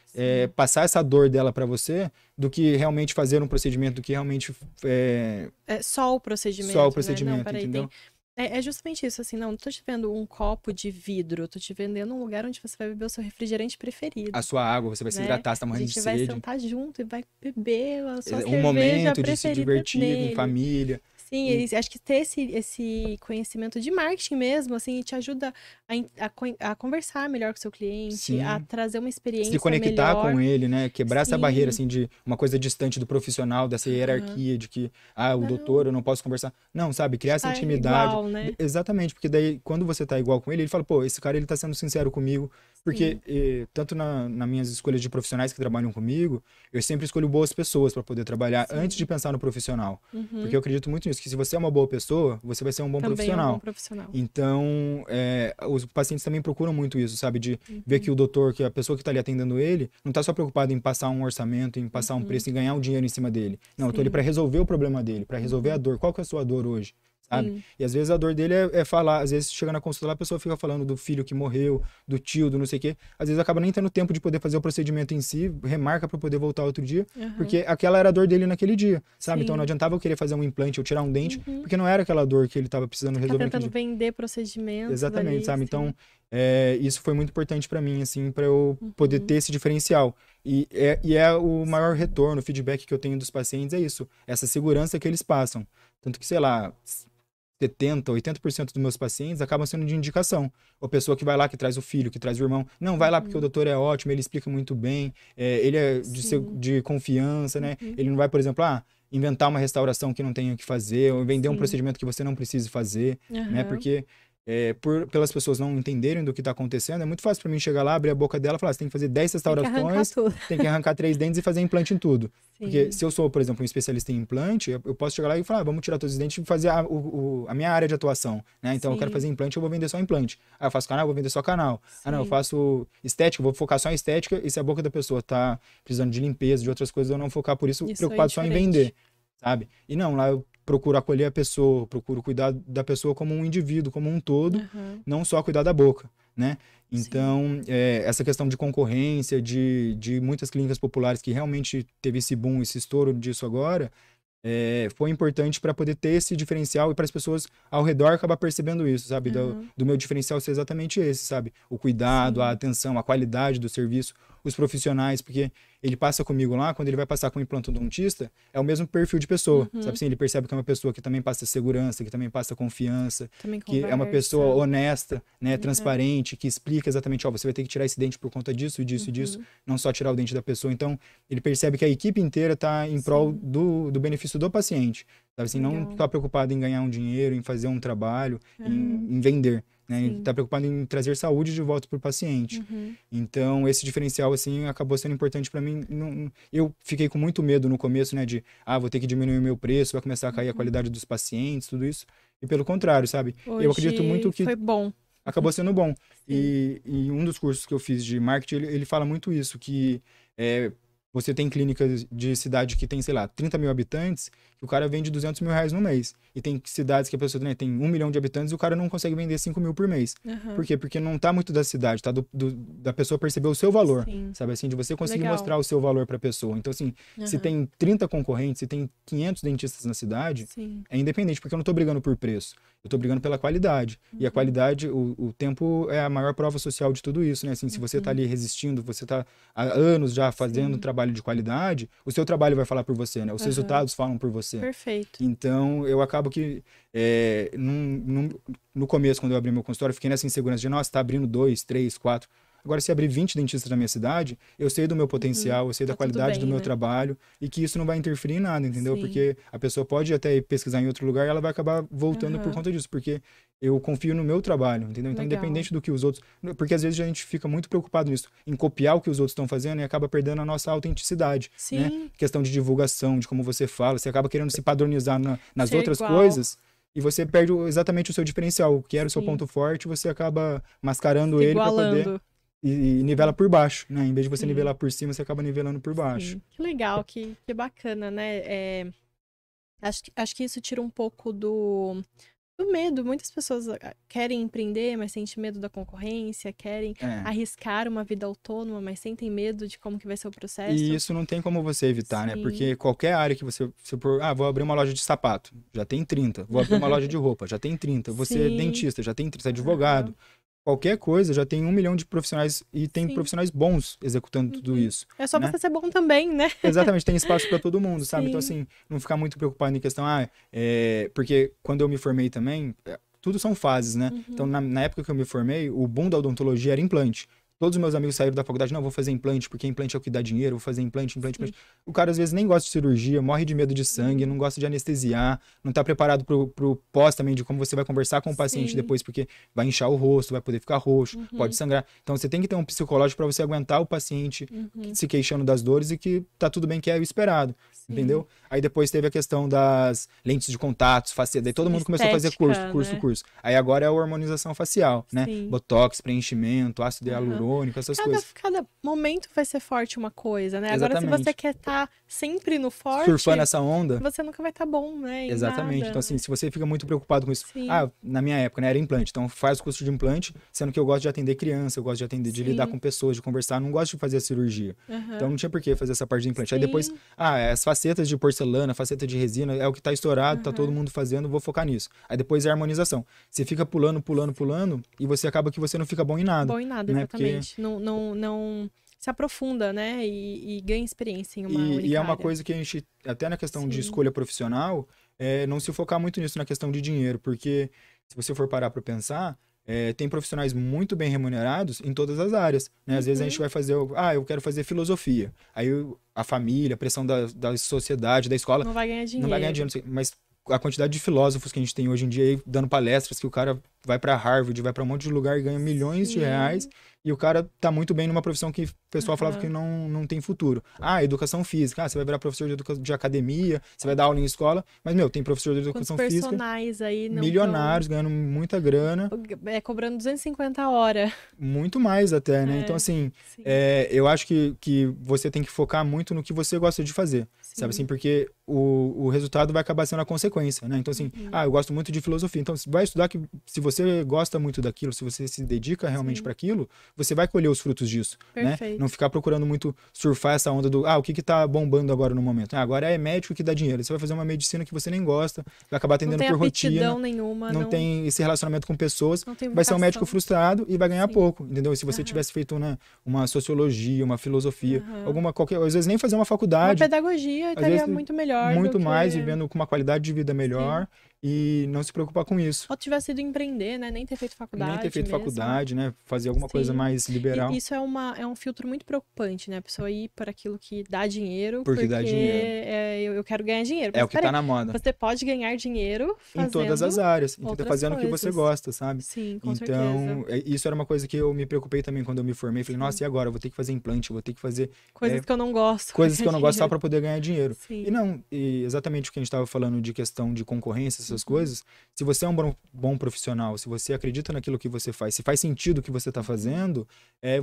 passar essa dor dela para você do que realmente fazer um procedimento, do que realmente... É só o procedimento, Só o procedimento, né? Não, peraí, entendeu? É justamente isso, assim, não tô te vendo um copo de vidro, eu tô te vendendo um lugar onde você vai beber o seu refrigerante preferido. A sua água, você vai se hidratar, você tá morrendo de sede. A gente vai sentar junto e vai beber a sua cerveja momento de se preferida divertir nele. em família. Sim, acho que ter esse conhecimento de marketing mesmo, assim, te ajuda a conversar melhor com o seu cliente, a trazer uma experiência melhor. Se conectar com ele, né? Quebrar essa barreira, assim, de uma coisa distante do profissional, dessa hierarquia de que, o doutor, eu não posso conversar. Não, sabe? Criar essa intimidade. Igual, né? Exatamente, porque daí, quando você tá igual com ele, ele fala, pô, esse cara, ele tá sendo sincero comigo. Porque, tanto nas minhas escolhas de profissionais que trabalham comigo, eu sempre escolho boas pessoas para poder trabalhar antes de pensar no profissional. Porque eu acredito muito nisso, que se você é uma boa pessoa, você vai ser um bom profissional. É um bom profissional. Então, os pacientes também procuram muito isso, sabe? De ver que o doutor, que a pessoa que tá ali atendendo ele, não tá só preocupado em passar um orçamento, em passar um preço, em ganhar um dinheiro em cima dele. Não, eu tô ali para resolver o problema dele, para resolver a dor. Qual que é a sua dor hoje? Sabe? E às vezes a dor dele é falar, às vezes chega na consulta lá, a pessoa fica falando do filho que morreu, do tio, do não sei o quê, às vezes acaba nem tendo tempo de poder fazer o procedimento em si, remarca para poder voltar outro dia, porque aquela era a dor dele naquele dia, sabe? Então não adiantava eu querer fazer um implante ou tirar um dente, porque não era aquela dor que ele estava precisando resolver naquele dia. Tentando vender procedimentos. Exatamente, ali, sabe? Então isso foi muito importante para mim, assim, para eu poder ter esse diferencial. E é o maior retorno, o feedback que eu tenho dos pacientes é isso, essa segurança que eles passam. Tanto que, sei lá, 70%, 80% dos meus pacientes acabam sendo de indicação. A pessoa que vai lá, que traz o filho, que traz o irmão. Não, vai lá porque o doutor é ótimo, ele explica muito bem, ele é de confiança, né? Ele não vai, por exemplo, inventar uma restauração que não tenha o que fazer, ou vender um procedimento que você não precise fazer, né? Porque pelas pessoas não entenderem do que está acontecendo, é muito fácil para mim chegar lá, abrir a boca dela e falar, você tem que fazer 10 restaurações, tem que arrancar 3 dentes e fazer implante em tudo. Porque se eu sou, por exemplo, um especialista em implante, eu posso chegar lá e falar, vamos tirar todos os dentes e fazer a minha área de atuação, né? Então eu quero fazer implante, eu vou vender só implante. Eu faço canal, eu vou vender só canal. Não, eu faço estética, eu vou focar só em estética, e se a boca da pessoa tá precisando de limpeza, de outras coisas, eu não focar por isso preocupado só em vender. sabe? E não, lá eu procuro acolher a pessoa, procuro cuidar da pessoa como um indivíduo, como um todo, não só cuidar da boca, né? Então, essa questão de concorrência, de muitas clínicas populares que realmente teve esse boom, esse estouro disso agora, foi importante para poder ter esse diferencial e para as pessoas ao redor acabar percebendo isso, sabe? Do meu diferencial ser exatamente esse, sabe? O cuidado, a atenção, a qualidade do serviço, os profissionais, porque ele passa comigo lá, quando ele vai passar com o implantodontista, é o mesmo perfil de pessoa, sabe assim? Ele percebe que é uma pessoa que também passa segurança, que também passa confiança, também que é uma pessoa honesta, né? Transparente, que explica exatamente, ó, você vai ter que tirar esse dente por conta disso, disso e disso, não só tirar o dente da pessoa. Então, ele percebe que a equipe inteira está em prol do benefício do paciente, sabe assim? Não está preocupado em ganhar um dinheiro, em fazer um trabalho, em vender. Né? Ele está preocupado em trazer saúde de volta para o paciente. Então, esse diferencial, assim, acabou sendo importante para mim. Eu fiquei com muito medo no começo, né? De, vou ter que diminuir o meu preço, vai começar a cair a qualidade dos pacientes, tudo isso. E pelo contrário, sabe? Hoje eu acredito muito que... foi bom. Acabou sendo bom. E um dos cursos que eu fiz de marketing, ele fala muito isso, que... você tem clínicas de cidade que tem, sei lá, 30 mil habitantes, que o cara vende 200 mil reais no mês. E tem cidades que a pessoa tem 1 milhão de habitantes e o cara não consegue vender 5 mil por mês. Por quê? Porque não tá muito da cidade, tá da pessoa perceber o seu valor, sabe assim? De você conseguir mostrar o seu valor pra pessoa. Então, assim, se tem 30 concorrentes, se tem 500 dentistas na cidade, é independente, porque eu não tô brigando por preço. Eu tô brigando pela qualidade. E a qualidade, o tempo é a maior prova social de tudo isso, né? Assim, se você tá ali resistindo, você tá há anos já fazendo um trabalho de qualidade, o seu trabalho vai falar por você, né? Os resultados falam por você. Perfeito. Então, eu acabo que no começo, quando eu abri meu consultório, eu fiquei nessa insegurança de, nossa, tá abrindo 2, 3, 4. Agora, se abrir 20 dentistas na minha cidade, eu sei do meu potencial, eu sei da qualidade do meu trabalho e que isso não vai interferir em nada, entendeu? Porque a pessoa pode até ir pesquisar em outro lugar e ela vai acabar voltando por conta disso, porque eu confio no meu trabalho, entendeu? Então, independente do que os outros... Porque às vezes a gente fica muito preocupado nisso, em copiar o que os outros estão fazendo e acaba perdendo a nossa autenticidade, né? Questão de divulgação, de como você fala, você acaba querendo se padronizar nas outras coisas e você perde exatamente o seu diferencial, que era o seu ponto forte, você acaba mascarando ele para poder... E nivela por baixo, né? Em vez de você nivelar por cima, você acaba nivelando por baixo. Que legal, que bacana, né? Acho que isso tira um pouco do medo. Muitas pessoas querem empreender, mas sentem medo da concorrência, querem arriscar uma vida autônoma, mas sentem medo de como que vai ser o processo. E isso não tem como você evitar, né? Porque qualquer área que você for, vou abrir uma loja de sapato, já tem 30. Vou abrir uma loja de roupa, já tem 30. Você é dentista, já tem 30. Você é advogado. Qualquer coisa já tem 1 milhão de profissionais e tem profissionais bons executando tudo isso. É só você ser bom também, né? Exatamente, tem espaço para todo mundo, sabe? Então, assim, não ficar muito preocupado em questão, porque quando eu me formei também, tudo são fases, né? Então, na época que eu me formei, o boom da odontologia era implante. Todos os meus amigos saíram da faculdade, não, vou fazer implante, porque implante é o que dá dinheiro, vou fazer implante. O cara, às vezes, nem gosta de cirurgia, morre de medo de sangue, não gosta de anestesiar, não tá preparado pro pós também, de como você vai conversar com o paciente depois, porque vai inchar o rosto, vai poder ficar roxo, pode sangrar. Então, você tem que ter um psicológico para você aguentar o paciente se queixando das dores e que tá tudo bem, que é o esperado. Entendeu? Aí depois teve a questão das lentes de contatos, facetas. Daí todo mundo começou a fazer curso. Aí agora é a hormonização facial, né? Botox, preenchimento, ácido hialurônico, essas coisas. Cada momento vai ser forte uma coisa, né? Exatamente. Agora, se você quer estar sempre no forte... surfando essa onda... você nunca vai estar bom, né? Exatamente. Nada. Então, assim, se você fica muito preocupado com isso... na minha época, né? Era implante. Então, faz o curso de implante, sendo que eu gosto de atender criança, eu gosto de atender, de lidar com pessoas, de conversar. Não gosto de fazer a cirurgia. Então, não tinha por que fazer essa parte de implante. Aí depois, as facetas de porcelana, faceta de resina, é o que tá estourado, tá todo mundo fazendo, vou focar nisso. Aí depois é a harmonização. Você fica pulando e você acaba que você não fica bom em nada. Bom em nada, né? Exatamente. Porque... Não se aprofunda, né? E ganha experiência em uma única E é uma área. coisa que a gente, até na questão de escolha profissional, não se focar muito nisso, na questão de dinheiro, porque se você for parar para pensar, tem profissionais muito bem remunerados em todas as áreas, né? Às vezes a gente vai fazer, eu quero fazer filosofia. Aí a família, a pressão da sociedade, da escola... Não vai ganhar dinheiro. Não vai ganhar dinheiro, mas a quantidade de filósofos que a gente tem hoje em dia aí, dando palestras, que o cara vai para Harvard, vai para um monte de lugar e ganha milhões de reais, e o cara tá muito bem numa profissão que o pessoal falava que não tem futuro. Educação física, você vai virar professor de academia, você vai dar aula em escola, mas, tem professor de educação física, personagens aí não milionários, ganhando muita grana. Cobrando 250 a hora. Muito mais até, né? Então, assim, eu acho que você tem que focar muito no que você gosta de fazer. sabe assim? Porque o resultado vai acabar sendo a consequência, né? Então, assim, eu gosto muito de filosofia. Então, vai estudar que se você gosta muito daquilo, se você se dedica realmente para aquilo, você vai colher os frutos disso, né? Não ficar procurando muito surfar essa onda do, o que que tá bombando agora no momento? Agora é médico que dá dinheiro. Você vai fazer uma medicina que você nem gosta, vai acabar atendendo por rotina. Não tem esse relacionamento com pessoas, vai ser um médico frustrado e vai ganhar pouco, entendeu? E se você tivesse feito, né, uma sociologia, uma filosofia, às vezes nem fazer uma faculdade. Uma pedagogia estaria muito melhor. Muito mais, vivendo com uma qualidade de vida melhor. E não se preocupar com isso. Ou tivesse ido empreender, né? Nem ter feito faculdade. Nem ter feito faculdade, né? Fazer alguma coisa mais liberal. E isso é um filtro muito preocupante, né? A pessoa ir por aquilo que dá dinheiro. Porque dá dinheiro. Eu quero ganhar dinheiro. Mas, é o que tá na moda. Você pode ganhar dinheiro fazendo em todas as áreas. Fazendo o que você gosta, sabe? Sim, com certeza. Então, isso era uma coisa que eu me preocupei também quando eu me formei. Falei, nossa, e agora? Eu vou ter que fazer implante, vou ter que fazer... Coisas que eu não gosto. Coisas que eu não gosto só pra poder ganhar dinheiro. Sim. E exatamente o que a gente tava falando de questão de concorrência, essas coisas. Se você é um bom profissional, se você acredita naquilo que você faz, se faz sentido o que você está fazendo,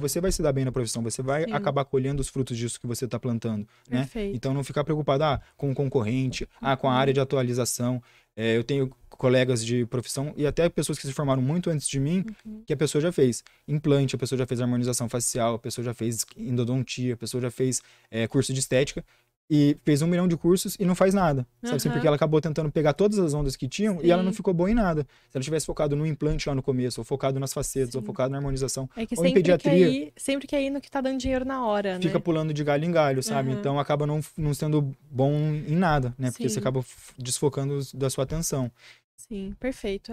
você vai se dar bem na profissão, você vai acabar colhendo os frutos disso que você está plantando, né? Então não ficar preocupado com o concorrente, com a área de atualização. Eu tenho colegas de profissão e até pessoas que se formaram muito antes de mim, que a pessoa já fez implante, a pessoa já fez harmonização facial, a pessoa já fez endodontia, a pessoa já fez curso de estética, e fez 1 milhão de cursos e não faz nada, sabe assim? Porque ela acabou tentando pegar todas as ondas que tinham e ela não ficou boa em nada. Se ela tivesse focado no implante lá no começo, ou focado nas facetas, ou focado na harmonização, ou em pediatria... Sempre quer ir no que tá dando dinheiro na hora, fica pulando de galho em galho, sabe? Então acaba não sendo bom em nada, né? Porque você acaba desfocando da sua atenção. Sim, perfeito.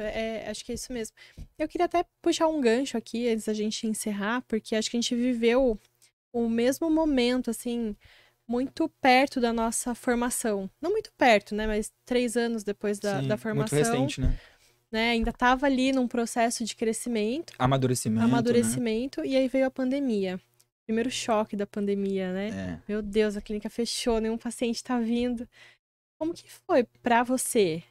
Acho que é isso mesmo. Eu queria até puxar um gancho aqui, antes da gente encerrar, porque acho que a gente viveu o mesmo momento, assim... muito perto da nossa formação. Não muito perto, né? Mas 3 anos depois da formação. Muito recente, né? Ainda estava ali num processo de crescimento. Amadurecimento, né? E aí veio a pandemia. Primeiro choque da pandemia, né? Meu Deus, a clínica fechou, nenhum paciente tá vindo. Como que foi pra você?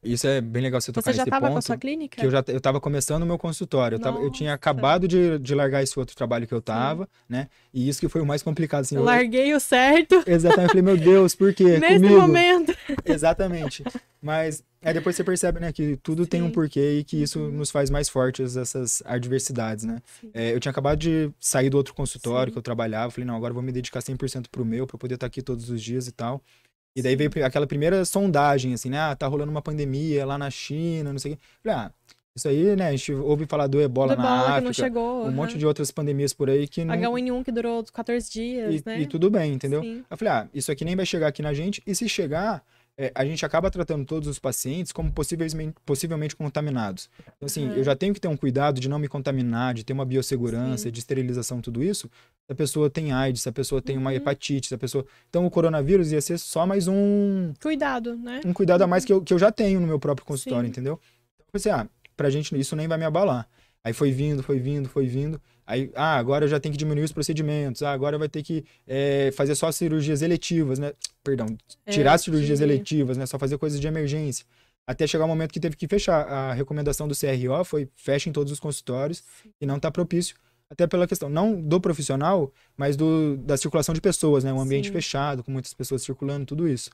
Isso é bem legal você tocar nesse ponto. Você já estava com a sua clínica? Que eu estava começando o meu consultório. Eu tinha acabado de largar esse outro trabalho que eu tava, né? E isso que foi o mais complicado. Assim, eu larguei o certo. Exatamente. Eu falei, meu Deus, por quê? Nesse momento. Exatamente. Mas depois você percebe, né, que tudo tem um porquê e que isso nos faz mais fortes, essas adversidades, né? Eu tinha acabado de sair do outro consultório que eu trabalhava. Falei, não, agora eu vou me dedicar 100% pro meu, pra poder estar aqui todos os dias e tal. E daí veio aquela primeira sondagem, assim, né? Tá rolando uma pandemia lá na China, não sei o quê. Falei, isso aí, né? A gente ouve falar do Ebola na África, que não chegou, um monte de outras pandemias por aí que não... H1N1 que durou 14 dias, né? E tudo bem, entendeu? Sim. Eu falei, isso aqui nem vai chegar aqui na gente, e se chegar, a gente acaba tratando todos os pacientes como possivelmente contaminados. Então, assim, eu já tenho que ter um cuidado de não me contaminar, de ter uma biossegurança, de esterilização, tudo isso. Se a pessoa tem AIDS, se a pessoa tem uma hepatite, se a pessoa... Então, o coronavírus ia ser só mais um... cuidado, né? Um cuidado a mais que eu já tenho no meu próprio consultório, entendeu? Então, eu pensei, pra gente isso nem vai me abalar. Aí foi vindo. Aí, agora já tem que diminuir os procedimentos. Agora vai ter que fazer só cirurgias eletivas, né? Perdão, tirar cirurgias eletivas, né? Só fazer coisas de emergência. Até chegar o momento que teve que fechar. A recomendação do CRO foi fecha em todos os consultórios e não tá propício. Até pela questão, não do profissional, mas da circulação de pessoas, né? Um ambiente fechado, com muitas pessoas circulando, tudo isso.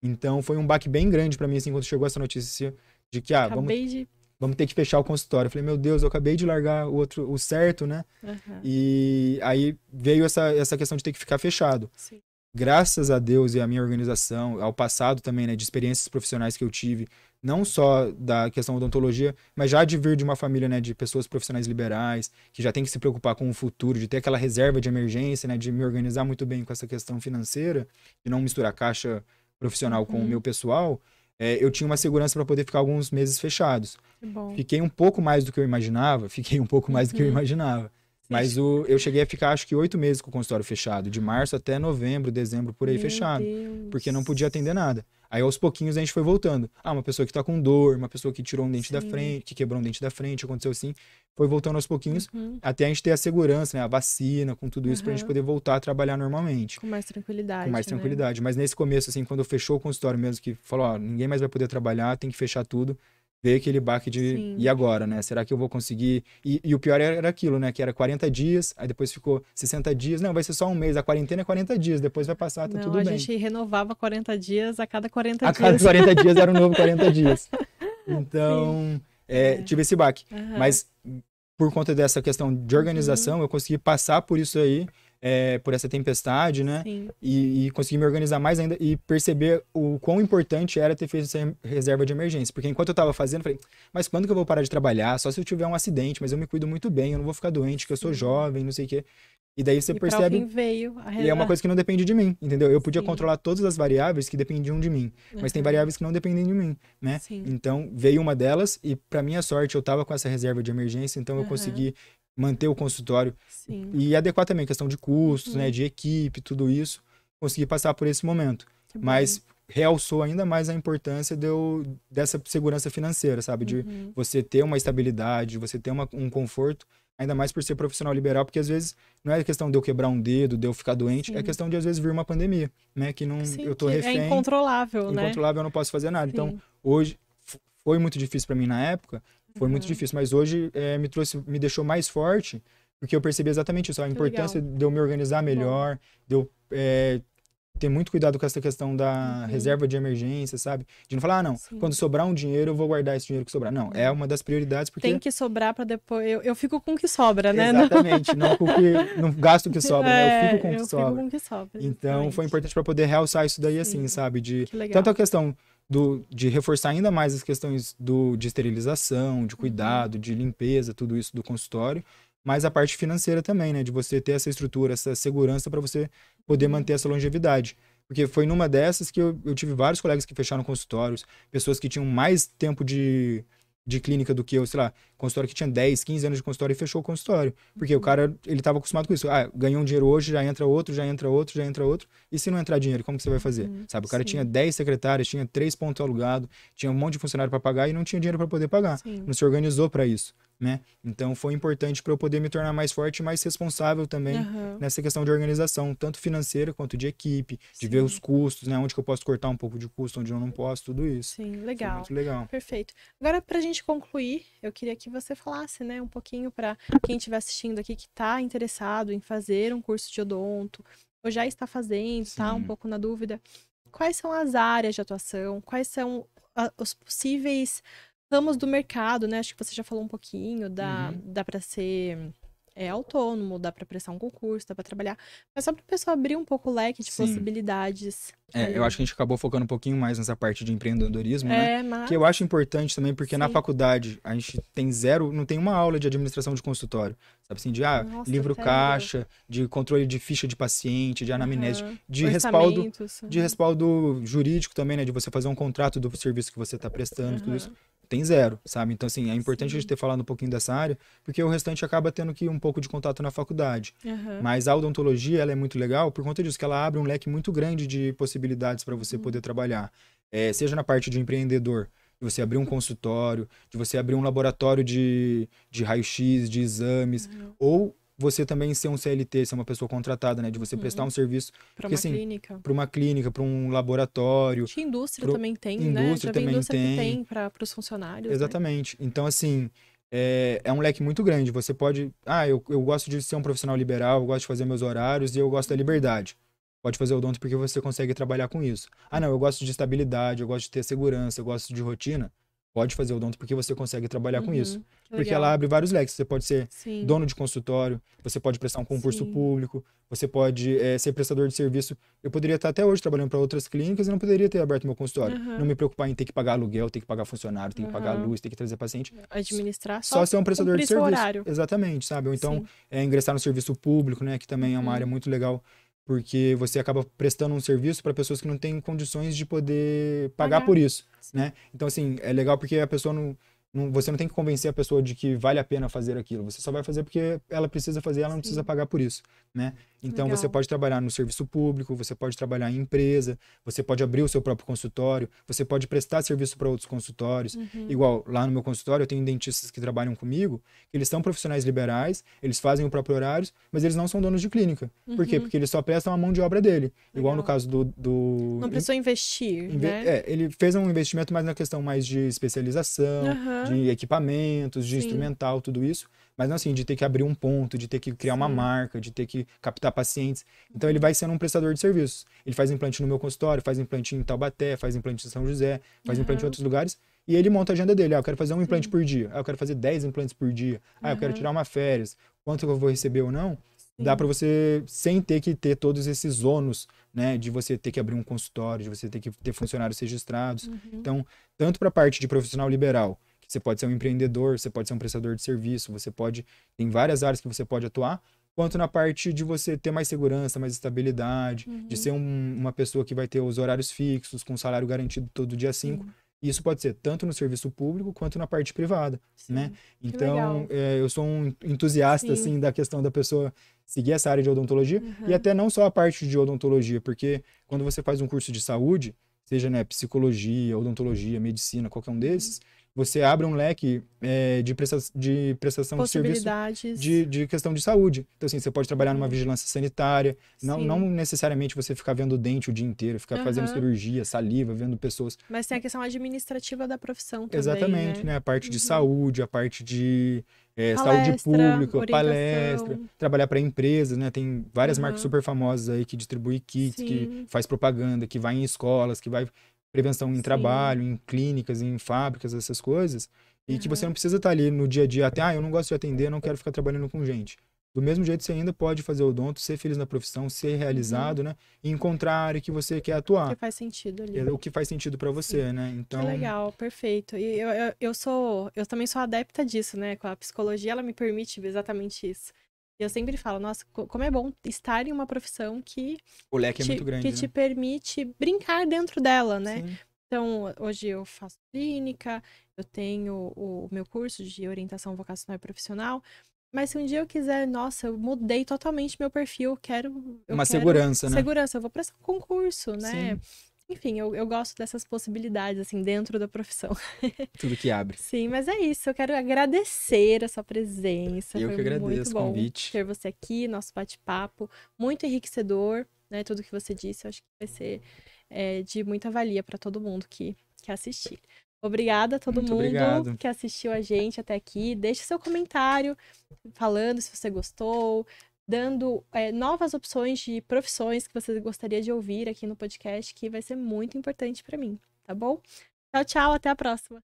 Então, foi um baque bem grande pra mim, assim, quando chegou essa notícia de que, vamos ter que fechar o consultório. Eu falei, meu Deus, eu acabei de largar o certo, né? E aí veio essa questão de ter que ficar fechado. Sim. Graças a Deus e à minha organização, ao passado também, né, de experiências profissionais que eu tive, não só da questão da odontologia, mas já de vir de uma família, né, de pessoas profissionais liberais, que já tem que se preocupar com o futuro, de ter aquela reserva de emergência, né, de me organizar muito bem com essa questão financeira, de não misturar caixa profissional com o meu pessoal, eu tinha uma segurança para poder ficar alguns meses fechados. Fiquei um pouco mais do que eu imaginava, Mas eu cheguei a ficar, acho que 8 meses com o consultório fechado, de março até novembro, dezembro, por aí fechado. Porque não podia atender nada. Aí aos pouquinhos a gente foi voltando. Uma pessoa que tá com dor, uma pessoa que tirou um dente da frente, que quebrou um dente da frente, aconteceu assim. Foi voltando aos pouquinhos, até a gente ter a segurança, né? A vacina, com tudo isso, pra gente poder voltar a trabalhar normalmente. Com mais tranquilidade. Com mais tranquilidade. Mas nesse começo, assim, quando fechou o consultório mesmo, que falou, ninguém mais vai poder trabalhar, tem que fechar tudo. veio aquele baque de, Sim. e agora, né? Será que eu vou conseguir? E o pior era aquilo, né? Que era 40 dias, aí depois ficou 60 dias. Não, vai ser só um mês, a quarentena é 40 dias, depois vai passar, tá Não, tudo a bem. gente renovava 40 dias a cada 40 A dias. cada 40 dias era um novo 40 dias. Sim. Então, É. tive esse baque. Aham. Mas por conta dessa questão de organização, eu consegui passar por isso aí, por essa tempestade, né? Sim. E consegui me organizar mais ainda e perceber o quão importante era ter feito essa reserva de emergência. Porque enquanto eu tava fazendo, eu falei, mas quando que eu vou parar de trabalhar? Só se eu tiver um acidente, mas eu me cuido muito bem, eu não vou ficar doente, que eu sou jovem, não sei o quê. E daí você E percebe. Pra o fim veio E é uma coisa que não depende de mim, entendeu? Eu podia Sim. controlar todas as variáveis que dependiam de mim, mas tem variáveis que não dependem de mim, né? Sim. Então, veio uma delas e, pra minha sorte, eu tava com essa reserva de emergência, então eu consegui manter o consultório Sim. e adequar também questão de custos, né, de equipe, tudo isso, consegui passar por esse momento. Que bom. Mas realçou ainda mais a importância dessa segurança financeira, sabe? De você ter uma estabilidade, de você ter um conforto, ainda mais por ser profissional liberal, porque às vezes não é questão de eu quebrar um dedo, de eu ficar doente, Sim. é questão de às vezes vir uma pandemia, né? Que não, Sim, eu tô que refém, é incontrolável, né? eu não posso fazer nada. Sim. Então, hoje foi muito difícil para mim na época, foi muito difícil, mas hoje me deixou mais forte, porque eu percebi exatamente isso, a importância de eu me organizar melhor, de eu ter muito cuidado com essa questão da reserva de emergência, sabe? De não falar, não, quando sobrar um dinheiro, eu vou guardar esse dinheiro que sobrar. Não, é uma das prioridades, porque... Tem que sobrar para depois... Eu fico com o que sobra, né? Exatamente, não gasto o que sobra, né? Eu fico com o que sobra. Fico com o que sobra. Então, foi importante para poder realçar isso daí, assim, sabe? Que legal. Tanto a questão de reforçar ainda mais as questões de esterilização, de cuidado, de limpeza, tudo isso do consultório, mas a parte financeira também, né? De você ter essa estrutura, essa segurança para você poder manter essa longevidade. Porque foi numa dessas que eu tive vários colegas que fecharam consultórios, pessoas que tinham mais tempo de clínica do que eu, sei lá, consultório que tinha 10, 15 anos de consultório e fechou o consultório. Porque o cara, ele estava acostumado com isso. Ah, ganhou um dinheiro hoje, já entra outro, já entra outro, já entra outro. E se não entrar dinheiro, como que você vai fazer? Sabe, o cara tinha 10 secretárias, tinha 3 pontos alugados, tinha um monte de funcionário para pagar e não tinha dinheiro para poder pagar. Não se organizou para isso, né? Então foi importante para eu poder me tornar mais forte e mais responsável também nessa questão de organização, tanto financeira quanto de equipe, de ver os custos, né? Onde que eu posso cortar um pouco de custo, onde eu não posso, tudo isso. Sim, legal. Foi muito legal. Perfeito. Agora, pra gente concluir, eu queria que você falasse, né, um pouquinho para quem estiver assistindo aqui que está interessado em fazer um curso de odonto, ou já está fazendo, tá um pouco na dúvida. Quais são as áreas de atuação? Quais são os possíveis ramos do mercado, né? Acho que você já falou um pouquinho, dá para ser autônomo, dá para prestar um concurso, dá para trabalhar. Mas só para a pessoa abrir um pouco o leque de possibilidades. Eu acho que a gente acabou focando um pouquinho mais nessa parte de empreendedorismo, né? Mas... Que eu acho importante também, porque na faculdade a gente tem não tem uma aula de administração de consultório. Sabe assim, de livro caixa, de controle de ficha de paciente, de anamnese, de respaldo jurídico também, né? De você fazer um contrato do serviço que você está prestando, tudo isso. Tem zero, sabe? Então, assim, é importante a gente ter falado um pouquinho dessa área, porque o restante acaba tendo que um pouco de contato na faculdade. Mas a odontologia, ela é muito legal por conta disso, que ela abre um leque muito grande de possibilidades para você poder trabalhar. Seja na parte de empreendedor, de você abrir um consultório, de você abrir um laboratório de raio-x, de exames, ou você também ser um CLT, ser uma pessoa contratada, né? De você prestar um serviço para uma clínica. Para uma clínica, para um laboratório. Acho que indústria também tem, né? Indústria também tem para os funcionários. Exatamente. Né? Então, assim, é um leque muito grande. Você pode... eu gosto de ser um profissional liberal, eu gosto de fazer meus horários e eu gosto da liberdade. Pode fazer odonto porque você consegue trabalhar com isso. Não, eu gosto de estabilidade, eu gosto de ter segurança, eu gosto de rotina. Pode fazer odonto porque você consegue trabalhar com isso. Porque ela abre vários leques. Você pode ser dono de consultório, você pode prestar um concurso público, você pode ser prestador de serviço. Eu poderia estar até hoje trabalhando para outras clínicas e não poderia ter aberto meu consultório. Não me preocupar em ter que pagar aluguel, ter que pagar funcionário, ter que pagar luz, ter que trazer paciente. Administrar só ser um prestador de serviço. Horário. Exatamente, sabe? Ou então ingressar no serviço público, né? Que também é uma área muito legal. Porque você acaba prestando um serviço para pessoas que não têm condições de poder pagar por isso, né? Então, assim, é legal porque a pessoa você não tem que convencer a pessoa de que vale a pena fazer aquilo. Você só vai fazer porque ela precisa fazer, ela não precisa pagar por isso, né? Então, você pode trabalhar no serviço público, você pode trabalhar em empresa, você pode abrir o seu próprio consultório, você pode prestar serviço para outros consultórios. Igual, lá no meu consultório, eu tenho dentistas que trabalham comigo, que eles são profissionais liberais, eles fazem o próprio horário, mas eles não são donos de clínica. Por quê? Porque eles só prestam a mão de obra dele. Igual no caso do... Não precisou investir, né? Ele fez um investimento mais na questão mais de especialização, de equipamentos, de instrumental, tudo isso. Mas não assim, de ter que abrir um ponto, de ter que criar uma marca, de ter que captar pacientes. Então ele vai sendo um prestador de serviços. Ele faz implante no meu consultório, faz implante em Taubaté, faz implante em São José, faz implante em outros lugares. E ele monta a agenda dele. Eu quero fazer um implante por dia. Eu quero fazer 10 implantes por dia. Eu quero tirar uma férias. Quanto eu vou receber ou não? Dá para você, sem ter que ter todos esses ônus, né? De você ter que abrir um consultório, de você ter que ter funcionários registrados. Então, tanto para a parte de profissional liberal, que você pode ser um empreendedor, você pode ser um prestador de serviço, tem várias áreas que você pode atuar, quanto na parte de você ter mais segurança, mais estabilidade, de ser uma pessoa que vai ter os horários fixos, com salário garantido todo dia 5. Isso pode ser tanto no serviço público quanto na parte privada, né? Então, eu sou um entusiasta, assim, da questão da pessoa seguir essa área de odontologia e até não só a parte de odontologia, porque quando você faz um curso de saúde, seja, né, psicologia, odontologia, medicina, qualquer um desses, você abre um leque de prestação de serviço de questão de saúde. Então, assim, você pode trabalhar numa vigilância sanitária, não necessariamente você ficar vendo dente o dia inteiro, ficar fazendo cirurgia, saliva, vendo pessoas. Mas tem a questão administrativa da profissão também, exatamente, né? A parte de saúde, a parte de saúde pública, palestra, trabalhar para empresas, né? Tem várias marcas super famosas aí que distribuem kits, que faz propaganda, que vai em escolas, que vai prevenção em trabalho, em clínicas, em fábricas, essas coisas. E que você não precisa estar ali no dia a dia até, eu não gosto de atender, não quero ficar trabalhando com gente. Do mesmo jeito, você ainda pode fazer odonto, ser feliz na profissão, ser realizado, né? E encontrar a área que você quer atuar. O que faz sentido ali. O que faz sentido para você, né? Então... Que legal, perfeito. E eu também sou adepta disso, né? Com a psicologia, ela me permite exatamente isso. E eu sempre falo, nossa, como é bom estar em uma profissão que... O leque é muito grande, que te permite brincar dentro dela, né? Sim. Então, hoje eu faço clínica, eu tenho o meu curso de orientação vocacional e profissional, mas se um dia eu quiser, nossa, eu mudei totalmente meu perfil, eu quero segurança, né? Segurança, eu vou prestar um concurso, né? Sim. Enfim, eu gosto dessas possibilidades, assim, dentro da profissão. Tudo que abre. Sim, mas é isso. Eu quero agradecer a sua presença. Eu que agradeço o convite. Ter você aqui, nosso bate-papo. Muito enriquecedor, né? Tudo que você disse, eu acho que vai ser de muita valia para todo mundo que assistir. Obrigada a todo mundo que assistiu a gente até aqui. Deixe seu comentário falando se você gostou, dando novas opções de profissões que você gostaria de ouvir aqui no podcast, que vai ser muito importante para mim, tá bom? Tchau, tchau, até a próxima.